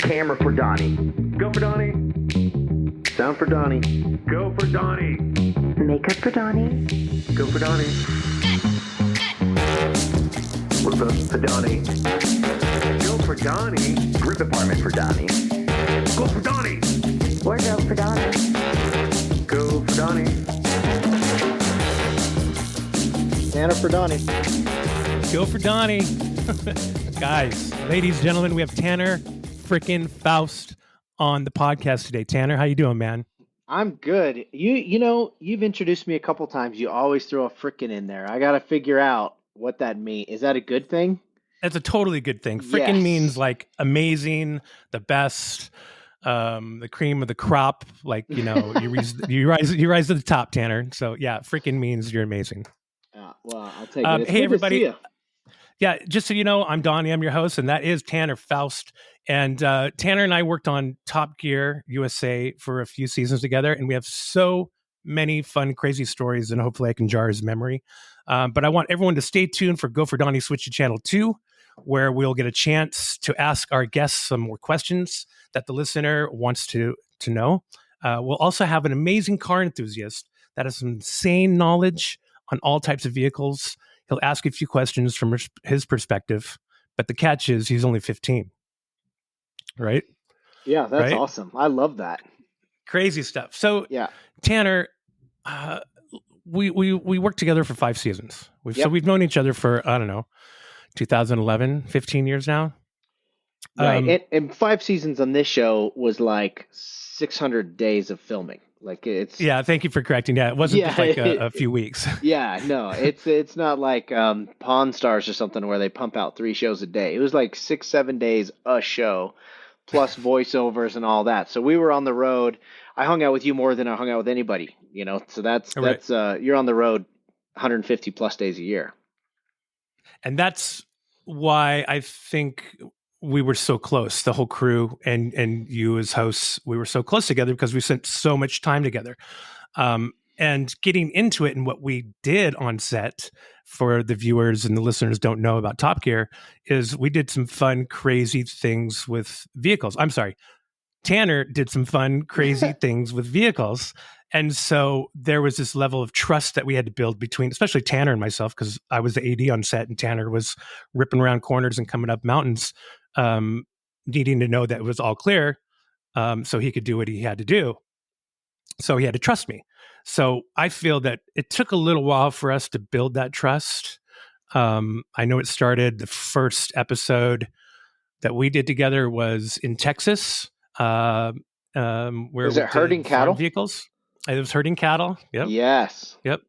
Camera for Donny. Go for Donny. Sound for Donny. Go for Donny. Makeup for Donny. Go for Donny. For Donny. Go for Donny. Grip department for Donny. Go for Donny. Wardrobe for Donny. Go for Donny. Tanner for Donny. Go for Donny. Guys, ladies, gentlemen, we have Tanner frickin' Foust on the podcast today. Tanner, how you doing, man? I'm good. You know, you've introduced me a couple times. You always throw a frickin' in there. I got to figure out what that means. Is that a good thing? That's a totally good thing. Frickin' Yes. means like amazing, the best, the cream of the crop. Like, you know, you rise to the top, Tanner. So yeah, frickin' means you're amazing. Well, I'll take it. It's Hey, good everybody. to see you. Yeah, just so you know, I'm Donny. I'm your host, and that is Tanner Foust. And Tanner and I worked on Top Gear USA for a few seasons together, and we have so many fun, crazy stories, and hopefully I can jar his memory. But I want everyone to stay tuned for Go for Donny Switch to Channel 2, where we'll get a chance to ask our guests some more questions that the listener wants to know. We'll also have an amazing car enthusiast that has some insane knowledge on all types of vehicles. He'll ask a few questions from his perspective, but the catch is he's only 15, right? Yeah, that's right? awesome. I love that. Crazy stuff. So, Yeah. Tanner, we worked together for 5 seasons. Yep. So we've known each other for, I don't know, 2011, 15 years now. Right. And 5 seasons on this show was like 600 days of filming. Like it's Yeah, thank you for correcting. Yeah, it wasn't just like a few weeks. Yeah, no, it's not like Pawn Stars or something where they pump out 3 shows a day. It was like 6-7 days a show, plus voiceovers and all that. So we were on the road. I hung out with you more than I hung out with anybody, you know. So that's you're on the road 150 plus days a year. And that's why I think we were so close, the whole crew and you as hosts, we were so close together because we spent so much time together. And getting into it and what we did on set for the viewers and the listeners don't know about Top Gear is we did some fun, crazy things with vehicles. I'm sorry. Tanner did some fun, crazy things with vehicles. And so there was this level of trust that we had to build between, especially Tanner and myself, because I was the AD on set and Tanner was ripping around corners and coming up mountains, needing to know that it was all clear so he could do what he had to do. So he had to trust me. So I feel that it took a little while for us to build that trust. I know it started, the first episode that we did together was in Texas. Where Was it herding cattle? Vehicles. It was herding cattle. Yep. Yes. Yep.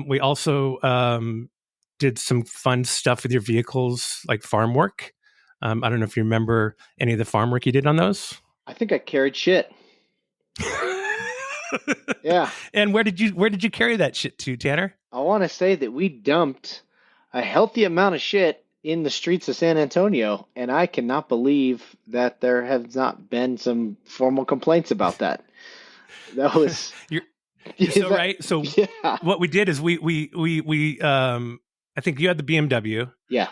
We also did some fun stuff with your vehicles, like farm work. I don't know if you remember any of the farm work you did on those. I think I carried shit. Yeah. And where did you carry that shit to, Tanner? I want to say that we dumped a healthy amount of shit in the streets of San Antonio, and I cannot believe that there have not been some formal complaints about that. That was you're so right. So yeah. What we did is we I think you had the BMW. Yeah.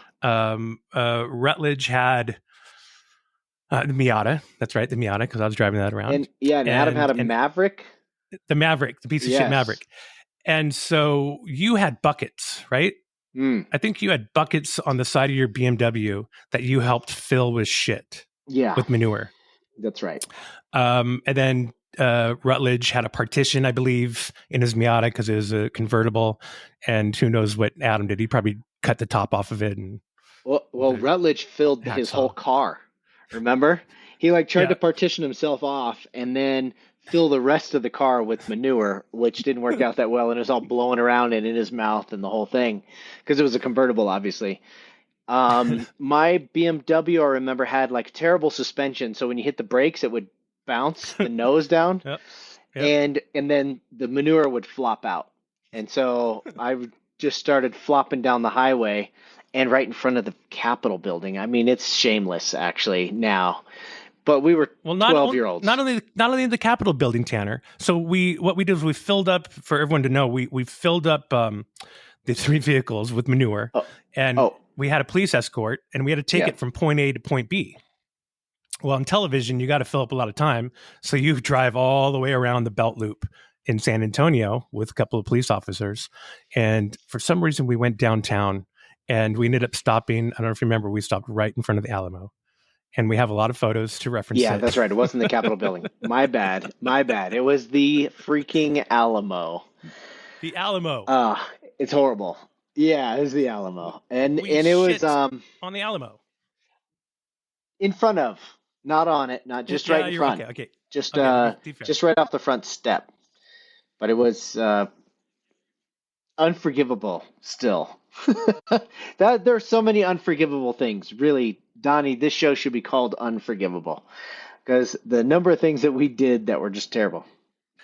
Rutledge had the Miata. That's right, the Miata, because I was driving that around. And Adam had a Maverick. The Maverick, the piece of shit Maverick. And so you had buckets, right? I think you had buckets on the side of your BMW that you helped fill with shit. Yeah. With manure. That's right. And then Rutledge had a partition, I believe, in his Miata because it was a convertible. And who knows what Adam did? He probably cut the top off of it. And well, Rutledge filled his whole car. Remember? He tried to partition himself off and then fill the rest of the car with manure, which didn't work out that well, and it was all blowing around and in his mouth and the whole thing because it was a convertible, obviously. My BMW, I remember, had terrible suspension, so when you hit the brakes, it would bounce the nose down, and then the manure would flop out, and so I just started flopping down the highway and right in front of the Capitol building. I mean, it's shameless actually now. But we were 12-year-olds. Not only in the Capitol building, Tanner. So what we did is we filled up, for everyone to know, we filled up the 3 vehicles with manure, and we had a police escort, and we had to take it from point A to point B. Well, on television, you got to fill up a lot of time. So you drive all the way around the belt loop in San Antonio with a couple of police officers. And for some reason, we went downtown and we ended up stopping. I don't know if you remember, we stopped right in front of the Alamo. And we have a lot of photos to reference Yeah, it. that's right. It wasn't the Capitol building. My bad. My bad. It was the freaking Alamo. The Alamo. It's horrible. Yeah, it was the Alamo. And We it was shit on the Alamo. in front of, not on it, not just right in front. Okay. Just Okay, just right off the front step. But it was unforgivable still. There are so many unforgivable things. Really, Donnie, this show should be called Unforgivable because the number of things that we did that were just terrible.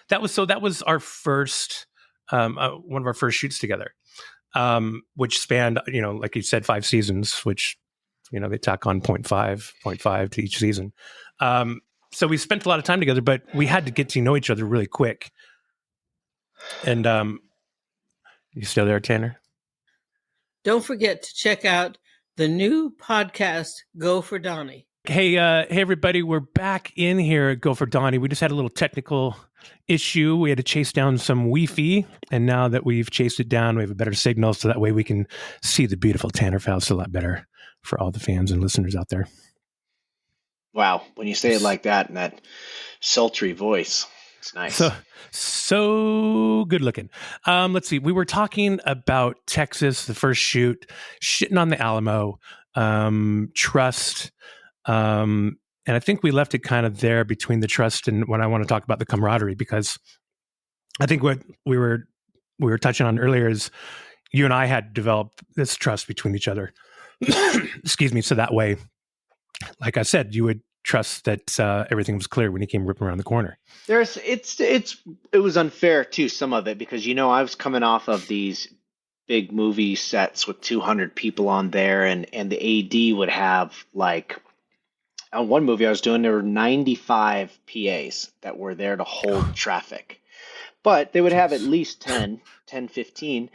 That was our first one of our first shoots together. Which spanned, like you said, 5 seasons, which, they tack on 0.5 to each season. So we spent a lot of time together, but we had to get to know each other really quick. And you still there, Tanner? Don't forget to check out the new podcast, Go for Donny. Hey, everybody, we're back in here at Go for Donny. We just had a little technical issue. We had to chase down some Wi-Fi, and now that we've chased it down, we have a better signal, so that way we can see the beautiful Tanner Foust a lot better for all the fans and listeners out there. Wow, when you say it like that in that sultry voice, it's nice. So good looking. Let's see. We were talking about Texas, the first shoot, shitting on the Alamo, trust. And I think we left it kind of there between the trust and when I want to talk about the camaraderie, because I think what we were touching on earlier is you and I had developed this trust between each other. Excuse me. So that way, like I said, you would trust that everything was clear when he came ripping around the corner. It was unfair too, some of it, because I was coming off of these big movie sets with 200 people on there, and the AD would have, like, on one movie I was doing, there were 95 PAs that were there to hold traffic, but they would have at least 10, 15,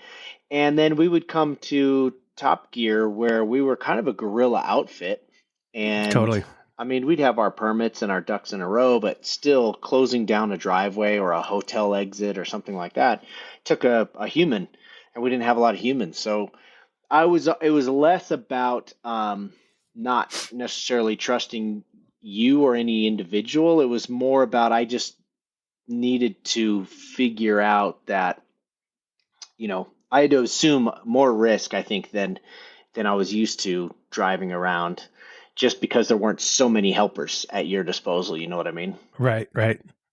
and then we would come to Top Gear where we were kind of a guerrilla outfit, and totally. I mean, we'd have our permits and our ducks in a row, but still closing down a driveway or a hotel exit or something like that took a human, and we didn't have a lot of humans. So it was less about not necessarily trusting you or any individual. It was more about I just needed to figure out that, I had to assume more risk, I think, than I was used to driving around, just because there weren't so many helpers at your disposal. You know what I mean? Right.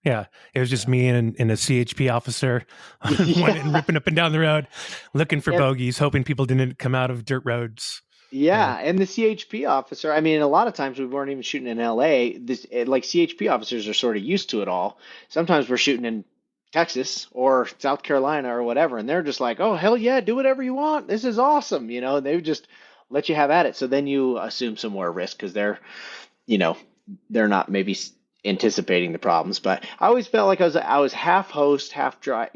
Yeah. It was just me and a CHP officer went ripping up and down the road, looking for bogeys, hoping people didn't come out of dirt roads. Yeah. And the CHP officer, I mean, a lot of times we weren't even shooting in LA. Like CHP officers are sort of used to it all. Sometimes we're shooting in Texas or South Carolina or whatever, and they're just like, oh, hell yeah, do whatever you want. This is awesome. They would just let you have at it. So then you assume some more risk because they're not maybe anticipating the problems. But I always felt like I was half host, half drive.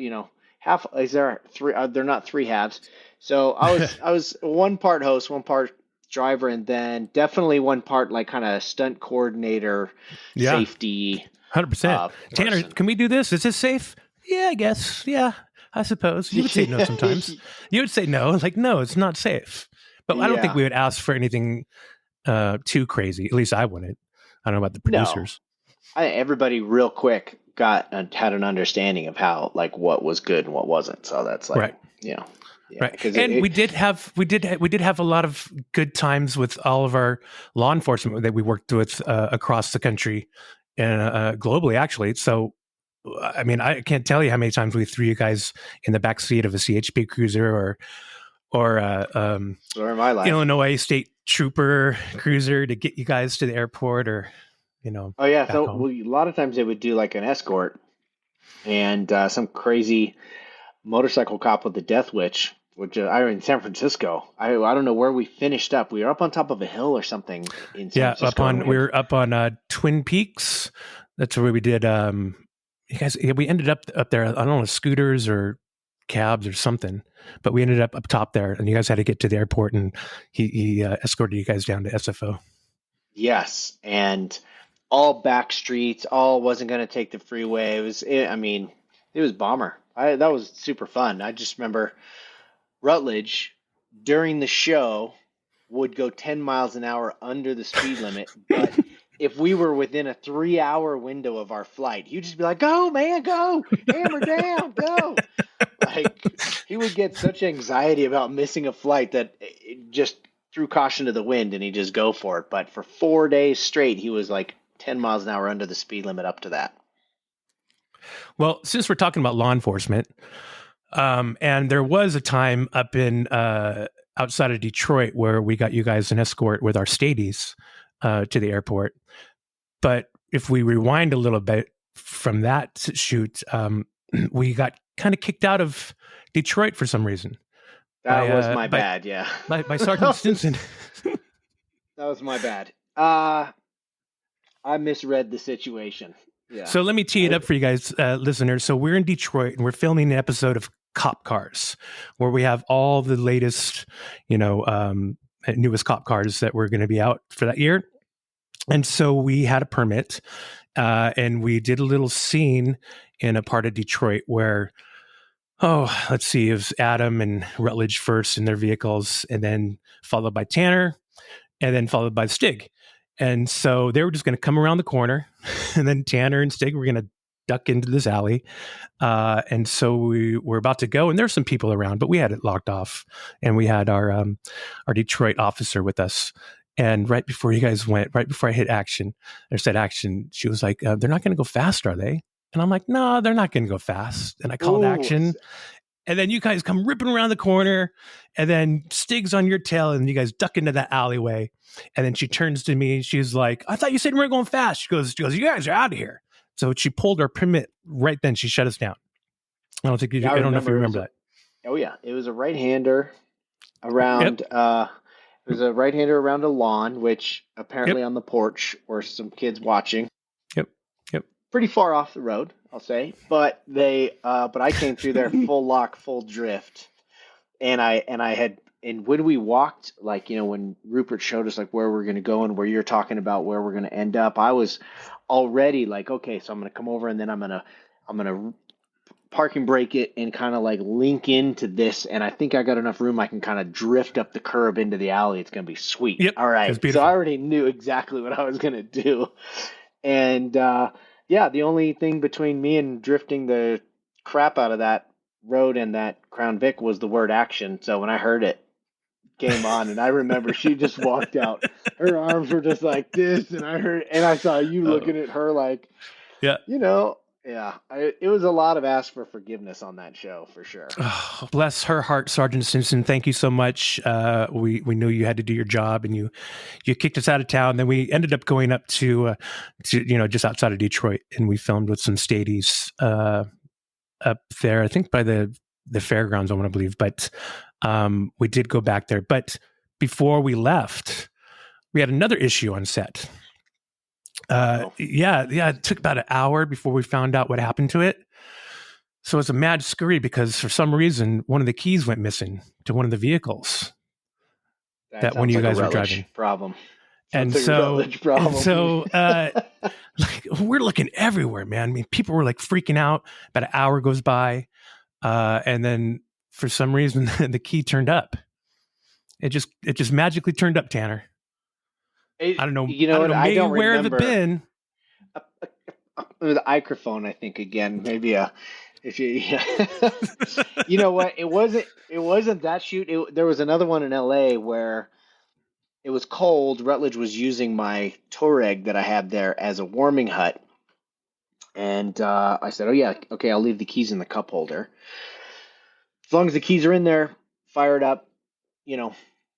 Half is there three? They're not three halves. So I was one part host, one part driver, and then definitely one part like kind of stunt coordinator, safety. 100%. Tanner, can we do this? Is this safe? Yeah, I guess. Yeah, I suppose. You would say no sometimes. You would say no. Like, no, it's not safe. But I don't think we would ask for anything too crazy. At least I wouldn't. I don't know about the producers. No. Everybody real quick had an understanding of how, like, what was good and what wasn't. So that's like, right. Yeah, right. And we did have a lot of good times with all of our law enforcement that we worked with across the country and globally, actually. So, I mean, I can't tell you how many times we threw you guys in the back seat of a CHP cruiser or my life. Illinois State Trooper cruiser to get you guys to the airport, or Oh yeah, so a lot of times they would do like an escort, and some crazy motorcycle cop with the Death Witch, which I was in San Francisco. I don't know where we finished up. We were up on top of a hill or something in San Francisco. We were up on Twin Peaks. That's where we did. You guys, we ended up there. I don't know, scooters or cabs or something, but we ended up top there, and you guys had to get to the airport, and he escorted you guys down to SFO. Yes, and all back streets, all wasn't going to take the freeway. I mean, it was bomber. That was super fun. I just remember Rutledge during the show would go 10 miles an hour under the speed limit, but if we were within a 3-hour window of our flight, he'd just be like, "Go, man, go, hammer down, go." Like he would get such anxiety about missing a flight that it just threw caution to the wind and he'd just go for it. But for 4 days straight, he was like 10 miles an hour under the speed limit up to that. Well, since we're talking about law enforcement, and there was a time up in outside of Detroit where we got you guys an escort with our Stadies to the airport. But if we rewind a little bit from that shoot, we got kind of kicked out of Detroit for some reason. That was my bad, yeah. By Sergeant Stinson. That was my bad. I misread the situation. Yeah. So let me tee it up for you guys, listeners. So we're in Detroit and we're filming an episode of Cop Cars, where we have all the latest, newest cop cars that were going to be out for that year. And so we had a permit, and we did a little scene in a part of Detroit where, let's see, it was Adam and Rutledge first in their vehicles, and then followed by Tanner, and then followed by Stig. And so they were just going to come around the corner, and then Tanner and Stig were going to duck into this alley. And so we were about to go, and there's some people around, but we had it locked off, and we had our Detroit officer with us. And right before you guys went, right before I hit action, or said action, she was like, "They're not going to go fast, are they?" And I'm like, "No, they're not going to go fast." And I called action. And then you guys come ripping around the corner, and then Stig's on your tail, and you guys duck into that alleyway. And then she turns to me and she's like, "I thought you said we were going fast." She goes, "You guys are out of here." So she pulled our permit right then. She shut us down. I don't know if you remember that. Oh yeah. It was a right-hander around, it was a right-hander around a lawn, which apparently on the porch were some kids watching. Yep. Pretty far off the road, I'll say, but I came through there full lock, full drift, and when we walked, when Rupert showed us where we're going to go and where you're talking about where we're going to end up, I was already like, okay, so I'm going to come over and then I'm going to parking brake it and kind of link into this, and I think I got enough room I can kind of drift up the curb into the alley. It's going to be sweet. Yep, all right, so I already knew exactly what I was going to do, and the only thing between me and drifting the crap out of that road and that Crown Vic was the word action. So when I heard it came on, and I remember she just walked out, her arms were just like this, and I saw you looking at her like, it was a lot of ask for forgiveness on that show for sure. Oh, bless her heart, Sergeant Simpson. Thank you so much. We knew you had to do your job, and you kicked us out of town. Then we ended up going up to just outside of Detroit, and we filmed with some Stadies up there. I think by the fairgrounds, I want to believe, but we did go back there. But before we left, we had another issue on set. It took about an hour before we found out what happened to it. So it's a mad scurry because for some reason, one of the keys went missing to one of the vehicles that when you guys were driving. Problem. And so we're looking everywhere, man. I mean, people were freaking out. About an hour goes by. And then for some reason, the key turned up. It just magically turned up, Tanner. I don't know. I don't where have it remember. been? The microphone, I think again. Maybe you know what? It wasn't that shoot. There was another one in L.A. where it was cold. Rutledge was using my Touareg that I had there as a warming hut, and I said, "Oh yeah, okay, I'll leave the keys in the cup holder. As long as the keys are in there, fire it up.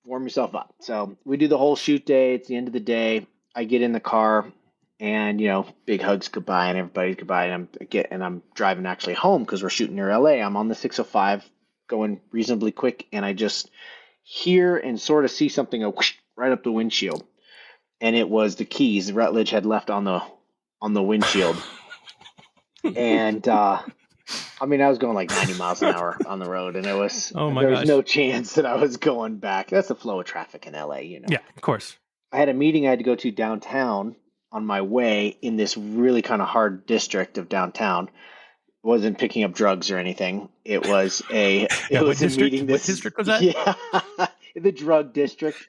Warm yourself up." So we do the whole shoot day. It's the end of the day. I get in the car, and big hugs goodbye, and everybody's goodbye. And I'm driving actually home because we're shooting near LA. I'm on the 605, going reasonably quick, and I just hear and sort of see something go whoosh, right up the windshield, and it was the keys Rutledge had left on the windshield, and I was going 90 miles an hour on the road, and there was no chance that I was going back. That's the flow of traffic in LA, Yeah, of course. I had a meeting I had to go to downtown on my way in this really kind of hard district of downtown. Wasn't picking up drugs or anything. It was Yeah, what a district? meeting. What This district was that? yeah, the drug district.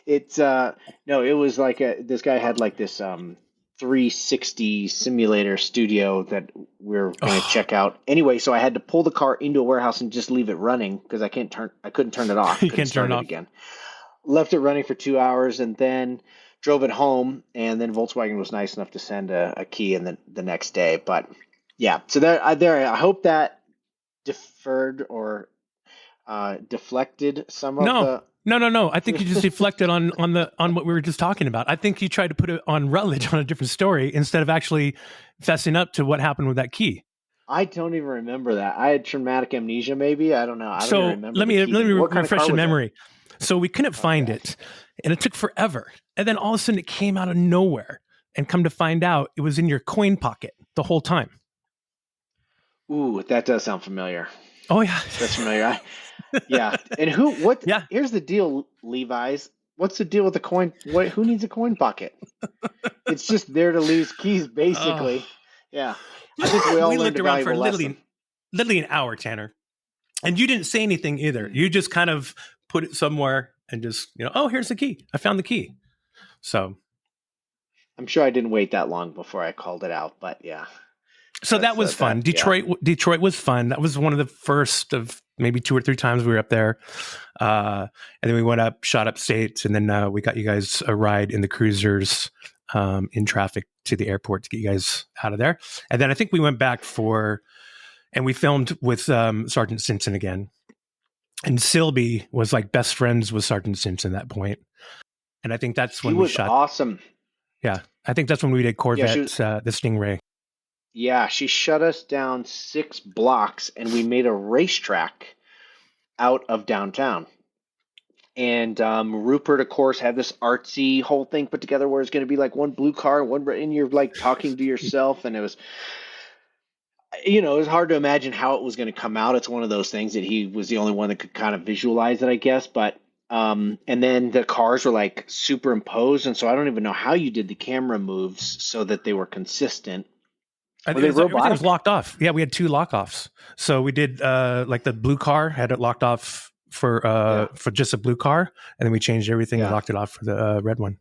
It's no, it was like this guy had like this 360 simulator studio that we're going to Oh, check out. Anyway, so I had to pull the car into a warehouse and just leave it running because I couldn't turn it off, you couldn't can't turn start it it off. again. Left it running for 2 hours and then drove it home. And then Volkswagen was nice enough to send a key in the next day. But yeah, so I hope that deferred or deflected some of No, the. no. I think you just deflected on what we were just talking about. I think you tried to put it on Rutledge on a different story instead of actually fessing up to what happened with that key. I don't even remember that. I had traumatic amnesia, maybe. I don't know. I don't even So remember let the me key thing. What kind of refresh car your was it? memory. So we couldn't find Okay. it, and it took forever. And then all of a sudden, it came out of nowhere. And come to find out, it was in your coin pocket the whole time. Ooh, that does sound familiar. Oh yeah, That's familiar. Yeah. And what, yeah. here's the deal, Levi's. What's the deal with the coin? Who needs a coin pocket? It's just there to lose keys, Oh, basically. Yeah. I think we all we learned looked a around for valuable lesson. literally an hour, Tanner, and you didn't say anything either. Mm. You just kind of put it somewhere and just oh, here's the key. I found the key. So I'm sure I didn't wait that long before I called it out, but yeah. that was fun. Yeah. Detroit was fun. That was one of the first of maybe 2 or 3 times we were up there. And then we went up, shot upstate, and then we got you guys a ride in the cruisers in traffic to the airport to get you guys out of there. And then I think we went back and we filmed with Sergeant Simpson again. And Silby was like best friends with Sergeant Simpson at that point. And I think that's She when we was shot. awesome. Yeah. I think that's when we did Corvette, Yeah, the Stingray. Yeah, she shut us down 6 blocks and we made a racetrack out of downtown. And Rupert, of course, had this artsy whole thing put together where it's going to be like one blue car, and you're like talking to yourself. And it was, it was hard to imagine how it was going to come out. It's one of those things that he was the only one that could kind of visualize it, I guess. But, and then the cars were like superimposed. And so I don't even know how you did the camera moves so that they were consistent. I Were think they everything was robotic? locked off. Yeah, we had 2 lock-offs. So we did like the blue car had it locked off Yeah. for just a blue car, and then we changed everything and Yeah. locked it off for the red one.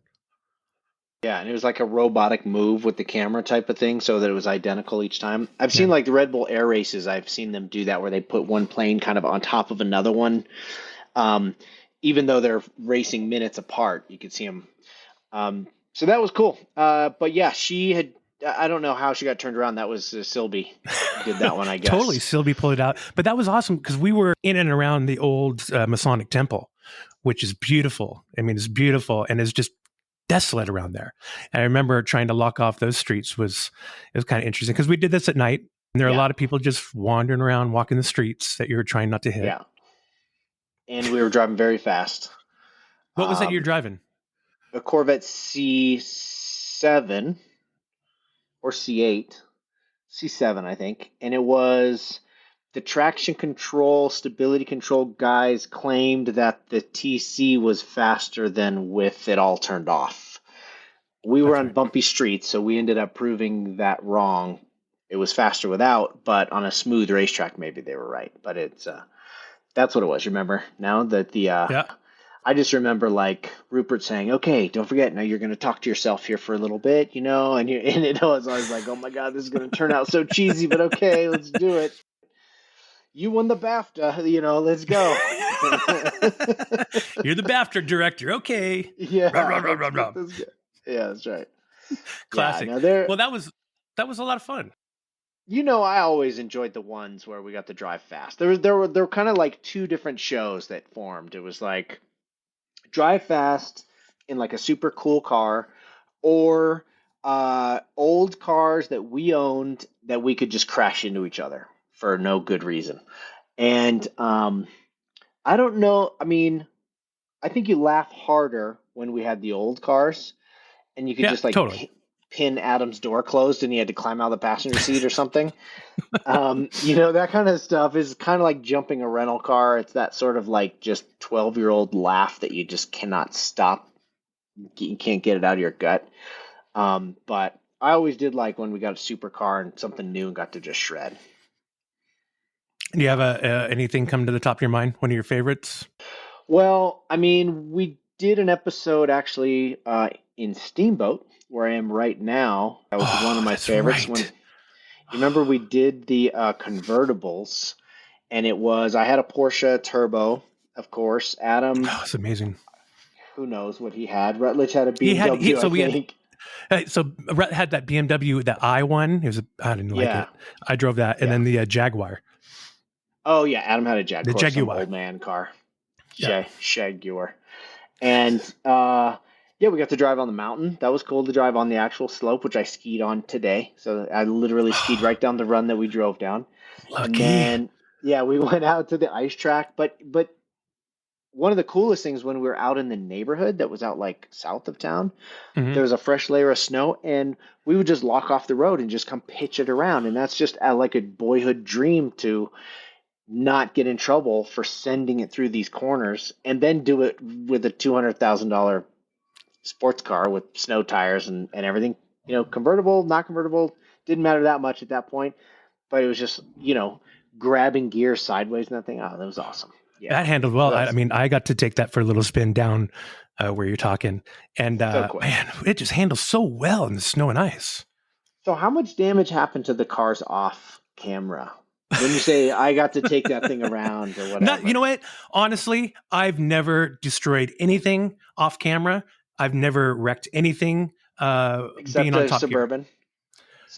Yeah, and it was like a robotic move with the camera type of thing, so that it was identical each time. I've Yeah. seen like the Red Bull Air races. I've seen them do that where they put one plane kind of on top of another one, um, even though they're racing minutes apart. You could see them. So that was cool. But yeah, she had. I don't know how she got turned around. That was Silby did that one, I guess. Totally, Sylvie pulled it out. But that was awesome because we were in and around the old Masonic Temple, which is beautiful. I mean, it's beautiful and it's just desolate around there. And I remember trying to lock off those streets it was kind of interesting because we did this at night. And there are a Yeah. lot of people just wandering around, walking the streets that you were trying not to hit. Yeah, and we were driving very fast. What was that you're driving? A Corvette C7 or C8, C7, I think. And it was the traction control, stability control guys claimed that the TC was faster than with it all turned off. We were That's on right. bumpy streets, so we ended up proving that wrong. It was faster without, but on a smooth racetrack, maybe they were right. But that's what it was. Remember now that Yeah. I just remember like Rupert saying, "Okay, don't forget. Now you're going to talk to yourself here for a little bit, and it was always like, oh my God, this is going to turn out so cheesy, but okay, let's do it. You won the BAFTA, let's go." You're the BAFTA director. Okay. Yeah, Rub, rub, rub, rub. yeah, that's right. Classic. Yeah, no, Well, that was a lot of fun. I always enjoyed the ones where we got to drive fast. There were kind of like 2 different shows that formed. It was like drive fast in like a super cool car, or old cars that we owned that we could just crash into each other for no good reason. And I don't know. I mean, I think you laugh harder when we had the old cars and you could Yeah, just like totally. pin Adam's door closed and he had to climb out of the passenger seat or something. That kind of stuff is kind of like jumping a rental car. It's that sort of like just 12-year-old laugh that you just cannot stop you can't get it out of your gut. But I always did like when we got a supercar and something new and got to just shred. Do you have anything come to the top of your mind? One of your favorites? Well, I mean, we did an episode actually in Steamboat, where I am right now. That was one of my favorites. Right. When you remember, we did the convertibles, and I had a Porsche Turbo, of course. Adam, It's amazing. who knows what he had? Rutledge had a BMW, I think. So Rhett had that BMW, that I1. I didn't like it. I drove that, and then the Jaguar. Oh yeah, Adam had a Jaguar, the Jaguar, some old man car, yeah. Jaguar, and we got to drive on the mountain. That was cool to drive on the actual slope, which I skied on today. So I literally skied right down the run that we drove down. Lucky. And then we went out to the ice track. But one of the coolest things when we were out in the neighborhood that was out like south of town, there was a fresh layer of snow, and we would just lock off the road and just come pitch it around. And that's just like a boyhood dream to not get in trouble for sending it through these corners, and then do it with a $200,000 sports car with snow tires and everything. Convertible, not convertible, didn't matter that much at that point. But it was just, grabbing gear sideways and that thing. Oh, that was awesome. Yeah, that handled well. I mean, I got to take that for a little spin down where you're talking, and man, it just handles so well in the snow and ice. So how much damage happened to the cars off camera? When you say I got to take that thing around or whatever. You know what? Honestly, I've never destroyed anything off camera. I've never wrecked anything. Except being on top Suburban.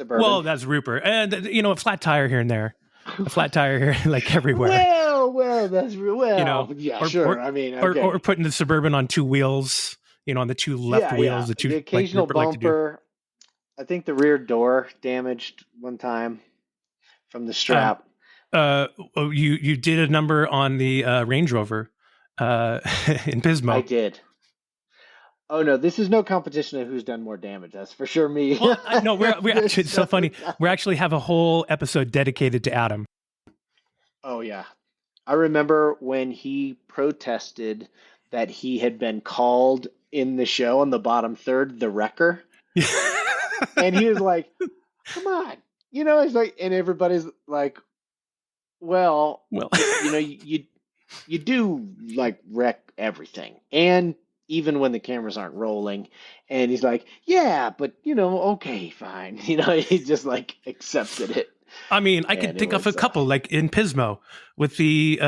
Well, that's Rupert. And, a flat tire here and there. A flat tire here, like everywhere. Well, that's yeah, sure. I mean, okay. or putting the Suburban on two wheels, on the two left wheels. The occasional bumper. I think the rear door damaged one time from the strap. You did a number on the Range Rover in Pismo. I did. Oh no, this is no competition of who's done more damage. That's for sure me. Well, no, we're actually, it's so funny. We actually have a whole episode dedicated to Adam. Oh yeah, I remember when he protested that he had been called in the show on the bottom third, the wrecker, and he was like, "Come on," It's like, and everybody's like, "Well, you do like wreck everything," and even when the cameras aren't rolling. And he's like, yeah, but, okay, fine. He just like accepted it. I mean, I could think of a couple, like in Pismo with the,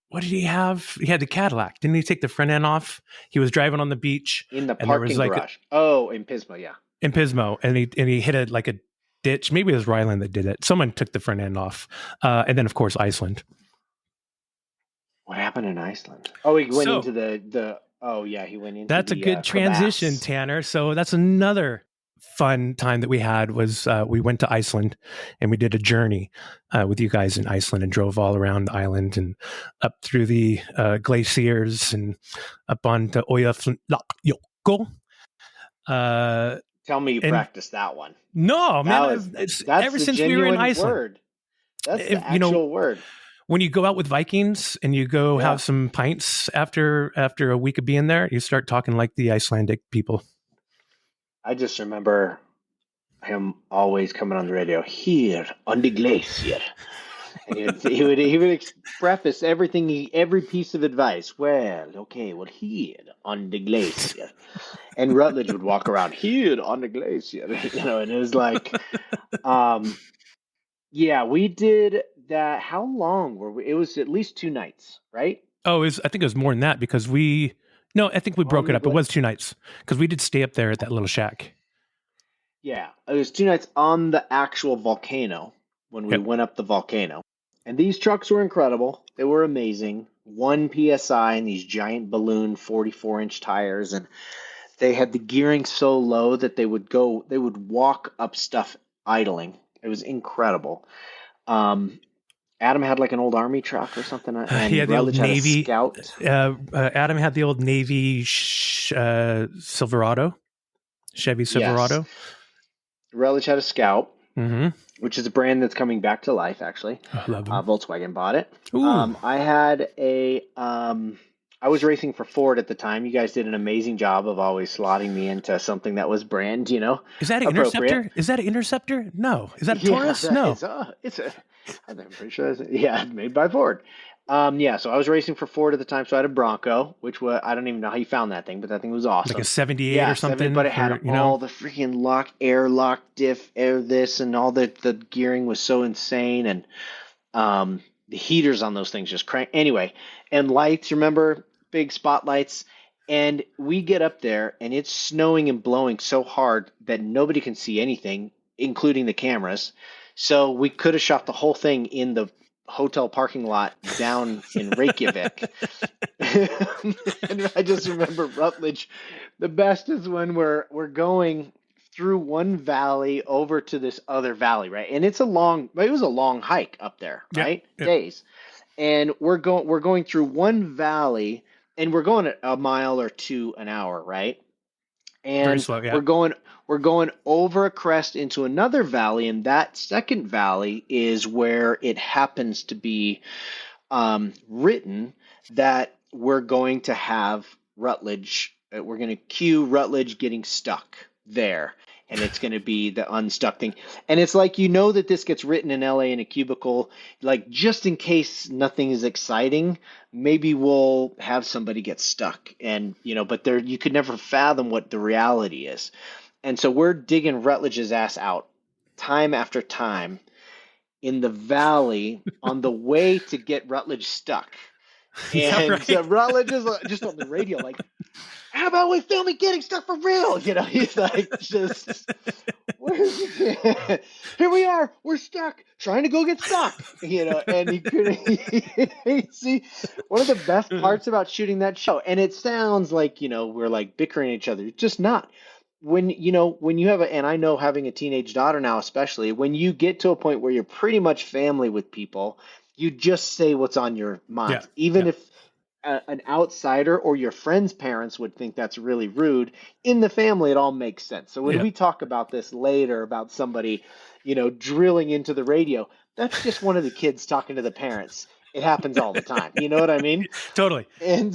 what did he have? He had the Cadillac. Didn't he take the front end off? He was driving on the beach. In the parking garage. In Pismo, yeah. In Pismo. And he hit it like a ditch. Maybe it was Ryland that did it. Someone took the front end off. And then, of course, Iceland. What happened in Iceland? Oh, he went into the oh yeah, he went into. That's a good transition, Tanner. So that's another fun time that we had was we went to Iceland and we did a journey with you guys in Iceland and drove all around the island and up through the glaciers and up onto Eyjafjallajökull. Tell me you practiced that one. No, man. That's ever since we were in Iceland. Word. That's the actual word. When you go out with Vikings and you go have some pints after a week of being there, you start talking like the Icelandic people. I just remember him always coming on the radio, here on the glacier. And he would preface every piece of advice. Well, here on the glacier. And Rutledge would walk around, here on the glacier. And it was like, we did that. How long were we? It was at least 2 nights, right? Oh, I think it was more than that because I think we broke it up. It was 2 nights because we did stay up there at that little shack. Yeah, it was 2 nights on the actual volcano when we went up the volcano. And these trucks were incredible. They were amazing. 1 PSI and these giant balloon 44-inch tires. And they had the gearing so low that they would walk up stuff idling. It was incredible. Adam had like an old army truck or something. And he had the old Navy Scout. Adam had the old Navy Silverado, Chevy Silverado. Yes. Rutledge had a Scout, mm-hmm. which is a brand that's coming back to life, actually. I love them. Volkswagen bought it. Ooh. I had a I was racing for Ford at the time. You guys did an amazing job of always slotting me into something that was brand, Is that an appropriate. Interceptor? Is that an Interceptor? No. Is that a Yeah, Taurus? No. I'm pretty sure made by Ford. So I was racing for Ford at the time, so I had a Bronco, which I don't even know how you found that thing, but that thing was awesome. Like a 78 yeah, or something. But it had all the freaking air lock, diff, air this, and all the gearing was so insane, and the heaters on those things just crank. Anyway, and lights, remember, big spotlights. And we get up there, and it's snowing and blowing so hard that nobody can see anything, including the cameras. So we could have shot the whole thing in the hotel parking lot down in Reykjavik. And I just remember Rutledge. The best is when we're going through one valley over to this other valley, right? And it was a long hike up there, right? Yep. Days. And we're going through one valley, and we're going at a mile or two an hour, right? And very slow, yeah. we're going over a crest into another valley, and that second valley is where it happens to be written that we're going to have Rutledge. We're going to cue Rutledge getting stuck there, and it's going to be the unstuck thing. And it's like, that this gets written in LA in a cubicle, like just in case nothing is exciting, maybe we'll have somebody get stuck. And, but you could never fathom what the reality is. And so we're digging Rutledge's ass out time after time in the valley on the way to get Rutledge stuck. And Rutledge is just on the radio, like, how about we film me getting stuck for real? He's like, just, here we are, we're stuck, trying to go get stuck, and he couldn't. See, one of the best parts about shooting that show, and it sounds like, we're like bickering at each other. It's just not. When you have and I know, having a teenage daughter now, especially, when you get to a point where you're pretty much family with people, you just say what's on your mind. Even if an outsider or your friend's parents would think that's really rude, in the family, it all makes sense. So when we talk about this later, about somebody, drilling into the radio, that's just one of the kids talking to the parents. It happens all the time. You know what I mean? Totally. And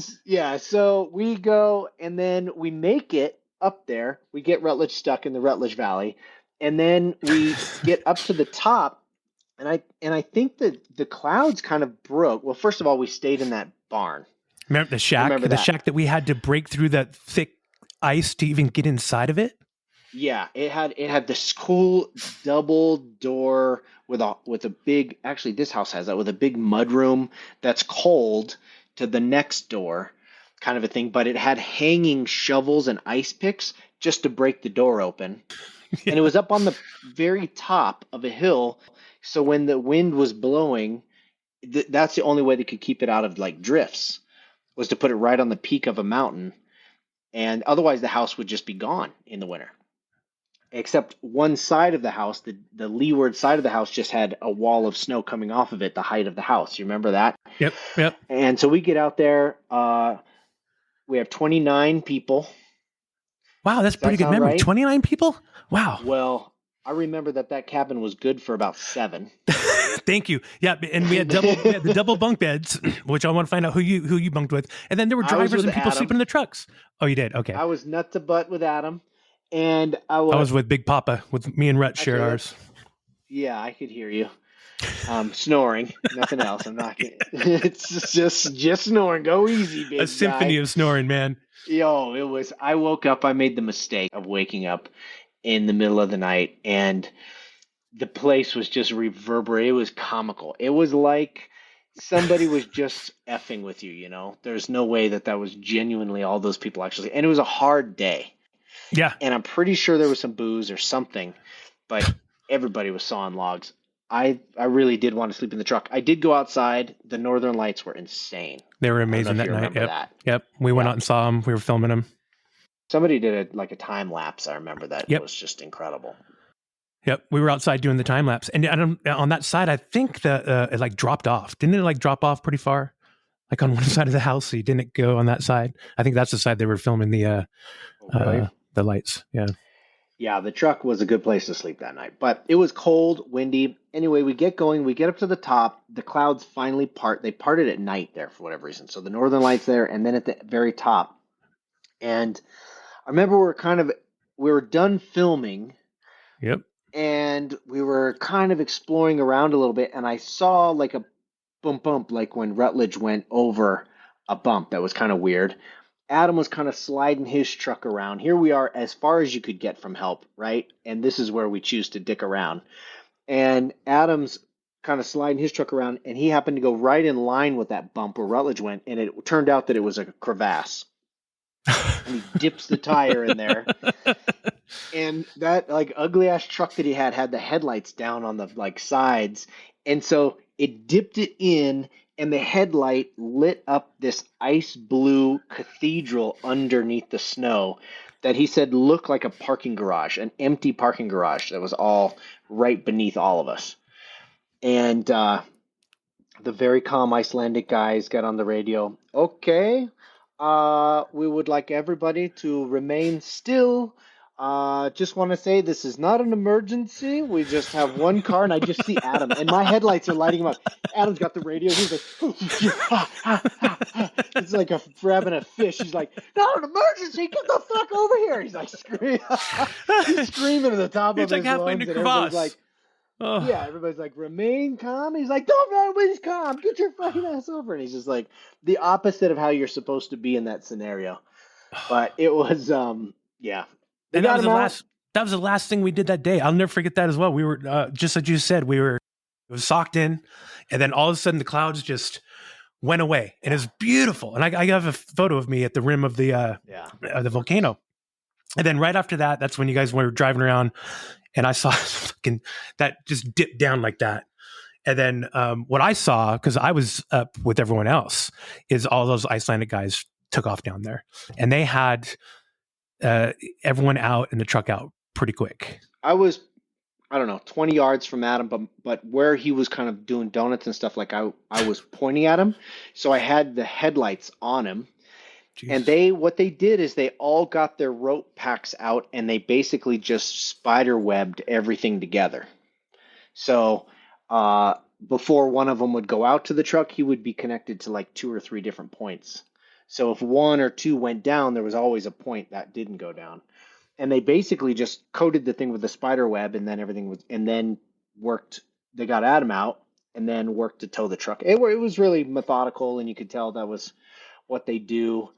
so we go, and then we make it up there. We get Rutledge stuck in the Rutledge Valley, and then we get up to the top, and I think that the clouds kind of broke. Well, first of all, we stayed in that barn. Remember the shack? The shack that we had to break through that thick ice to even get inside of it? Yeah, it had this cool double door with a big, actually this house has that, with a big mud room that's cold to the next door, kind of a thing, but it had hanging shovels and ice picks just to break the door open. And it was up on the very top of a hill, so when the wind was blowing, that's the only way they could keep it out of like drifts, was to put it right on the peak of a mountain, and otherwise the house would just be gone in the winter. Except one side of the house, the leeward side of the house, just had a wall of snow coming off of it, the height of the house. You remember that? Yep. And so we get out there. We have 29 people. Wow, that's pretty good memory. Right? 29 people? Wow. Well, I remember that cabin was good for about 7. Thank you. Yeah, and we had the double bunk beds, which I want to find out who you bunked with. And then there were drivers and people sleeping in the trucks. Oh, you did? Okay. I was nut to butt with Adam, and I was with Big Papa. With me and Rhett shared ours. Yeah, I could hear you. Snoring, nothing else. I'm not kidding. It's just snoring. Go easy, big A symphony of snoring, man. Yo, it was. I woke up. I made the mistake of waking up in the middle of the night, and the place was just reverberating. It was comical. It was like somebody was just effing with you. There's no way that was genuinely all those people actually. And it was a hard day. Yeah. And I'm pretty sure there was some booze or something, but everybody was sawing logs. I really did want to sleep in the truck. I did go outside. The Northern Lights were insane. They were amazing that night. Yep. We went out and saw them. We were filming them. Somebody did a time lapse. I remember that. It was just incredible. Yep. We were outside doing the time lapse. And on that side, I think that it like dropped off. Didn't it drop off pretty far? Like on one side of the house, so you didn't go on that side. I think that's the side they were filming the lights. Yeah. Yeah, the truck was a good place to sleep that night, but it was cold, windy. Anyway, we get going, we get up to the top. The clouds finally part. They parted at night there for whatever reason. So the northern lights there, and then at the very top. And I remember we were done filming, Yep. and we were kind of exploring around a little bit, and I saw like a bump, like when Rutledge went over a bump. That was kind of weird. Adam was kind of sliding his truck around. Here we are, as far as you could get from help, right? And this is where we choose to dick around. And Adam's kind of sliding his truck around, and he happened to go right in line with that bump where Rutledge went, and it turned out that it was a crevasse. And he dips the tire in there. And that like ugly ass truck that he had the headlights down on the like sides. And so it dipped it in, and the headlight lit up this ice blue cathedral underneath the snow that he said looked like a parking garage, an empty parking garage that was all right beneath all of us. And the very calm Icelandic guys got on the radio. Okay, we would like everybody to remain still. Just want to say this is not an emergency. We just have one car, and I just see Adam, and my headlights are lighting him up. Adam's got the radio. He's like, it's like grabbing a fish. He's like, not an emergency. Get the fuck over here. He's like screaming. He's screaming at the top of his lungs, and everybody's like, yeah, everybody's like, remain calm. He's like, don't, nobody's calm. Get your fucking ass over. And he's just like the opposite of how you're supposed to be in that scenario. But it was, yeah. And that was the last thing we did that day. I'll never forget that as well. We were, just like you said, it was socked in, and then all of a sudden the clouds just went away, and it was beautiful. And I have a photo of me at the rim of the volcano. And then right after that, that's when you guys were driving around, and I saw fucking that just dipped down like that. And then what I saw, because I was up with everyone else, is all those Icelandic guys took off down there, and they had everyone out and the truck out pretty quick. I was, I don't know, 20 yards from Adam, but where he was kind of doing donuts and stuff, like I was pointing at him, so I had the headlights on him. Jeez. And what they did is they all got their rope packs out, and they basically just spider webbed everything together. So before one of them would go out to the truck, he would be connected to like 2 or 3 different points. So if 1 or 2 went down, there was always a point that didn't go down. And they basically just coated the thing with a spider web, and then worked. They got Adam out, and then worked to tow the truck. It was really methodical, and you could tell that was what they do.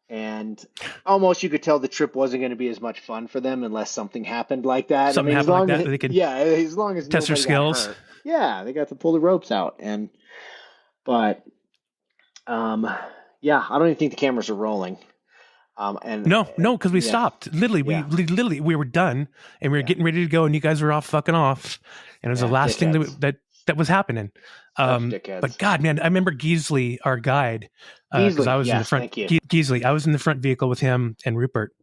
And almost you could tell the trip wasn't going to be as much fun for them unless something happened like that. Something happened like that, they could as long as test their skills. Yeah, they got to pull the ropes out, but yeah, I don't even think the cameras are rolling. No, because we stopped. Literally, we were done, and we were getting ready to go, and you guys were all fucking off, and it was the last thing that was happening. But God, man, I remember Geesley, our guide, because I was in the front. Geesley, I was in the front vehicle with him and Rupert,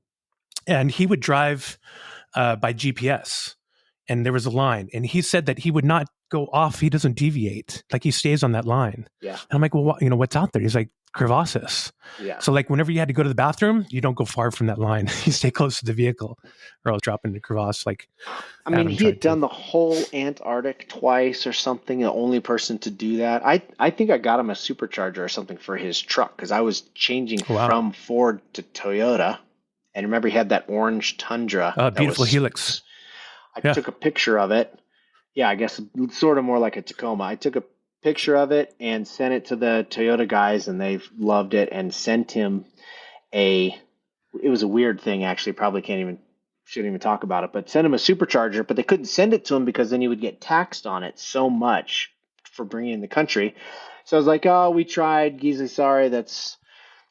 and he would drive by GPS, and there was a line, and he said that he would not go off. He doesn't deviate; like he stays on that line. Yeah, and I'm like, well, what's out there? He's like, crevasses. Yeah. So like whenever you had to go to the bathroom, you don't go far from that line. You stay close to the vehicle, or I'll drop into the crevasse. Like, I mean, he had done the whole Antarctic twice or something. The only person to do that. I think I got him a supercharger or something for his truck, because I was changing from Ford to Toyota, and remember he had that orange Tundra. Beautiful Helix. I took a picture of it. Yeah, I guess sort of more like a Tacoma. I took a picture of it and sent it to the Toyota guys, and they've loved it, and sent him it was a weird thing, actually, probably shouldn't even talk about it, but sent him a supercharger, but they couldn't send it to him because then he would get taxed on it so much for bringing it in the country. So I was like, oh, we tried, Geesley, sorry, that's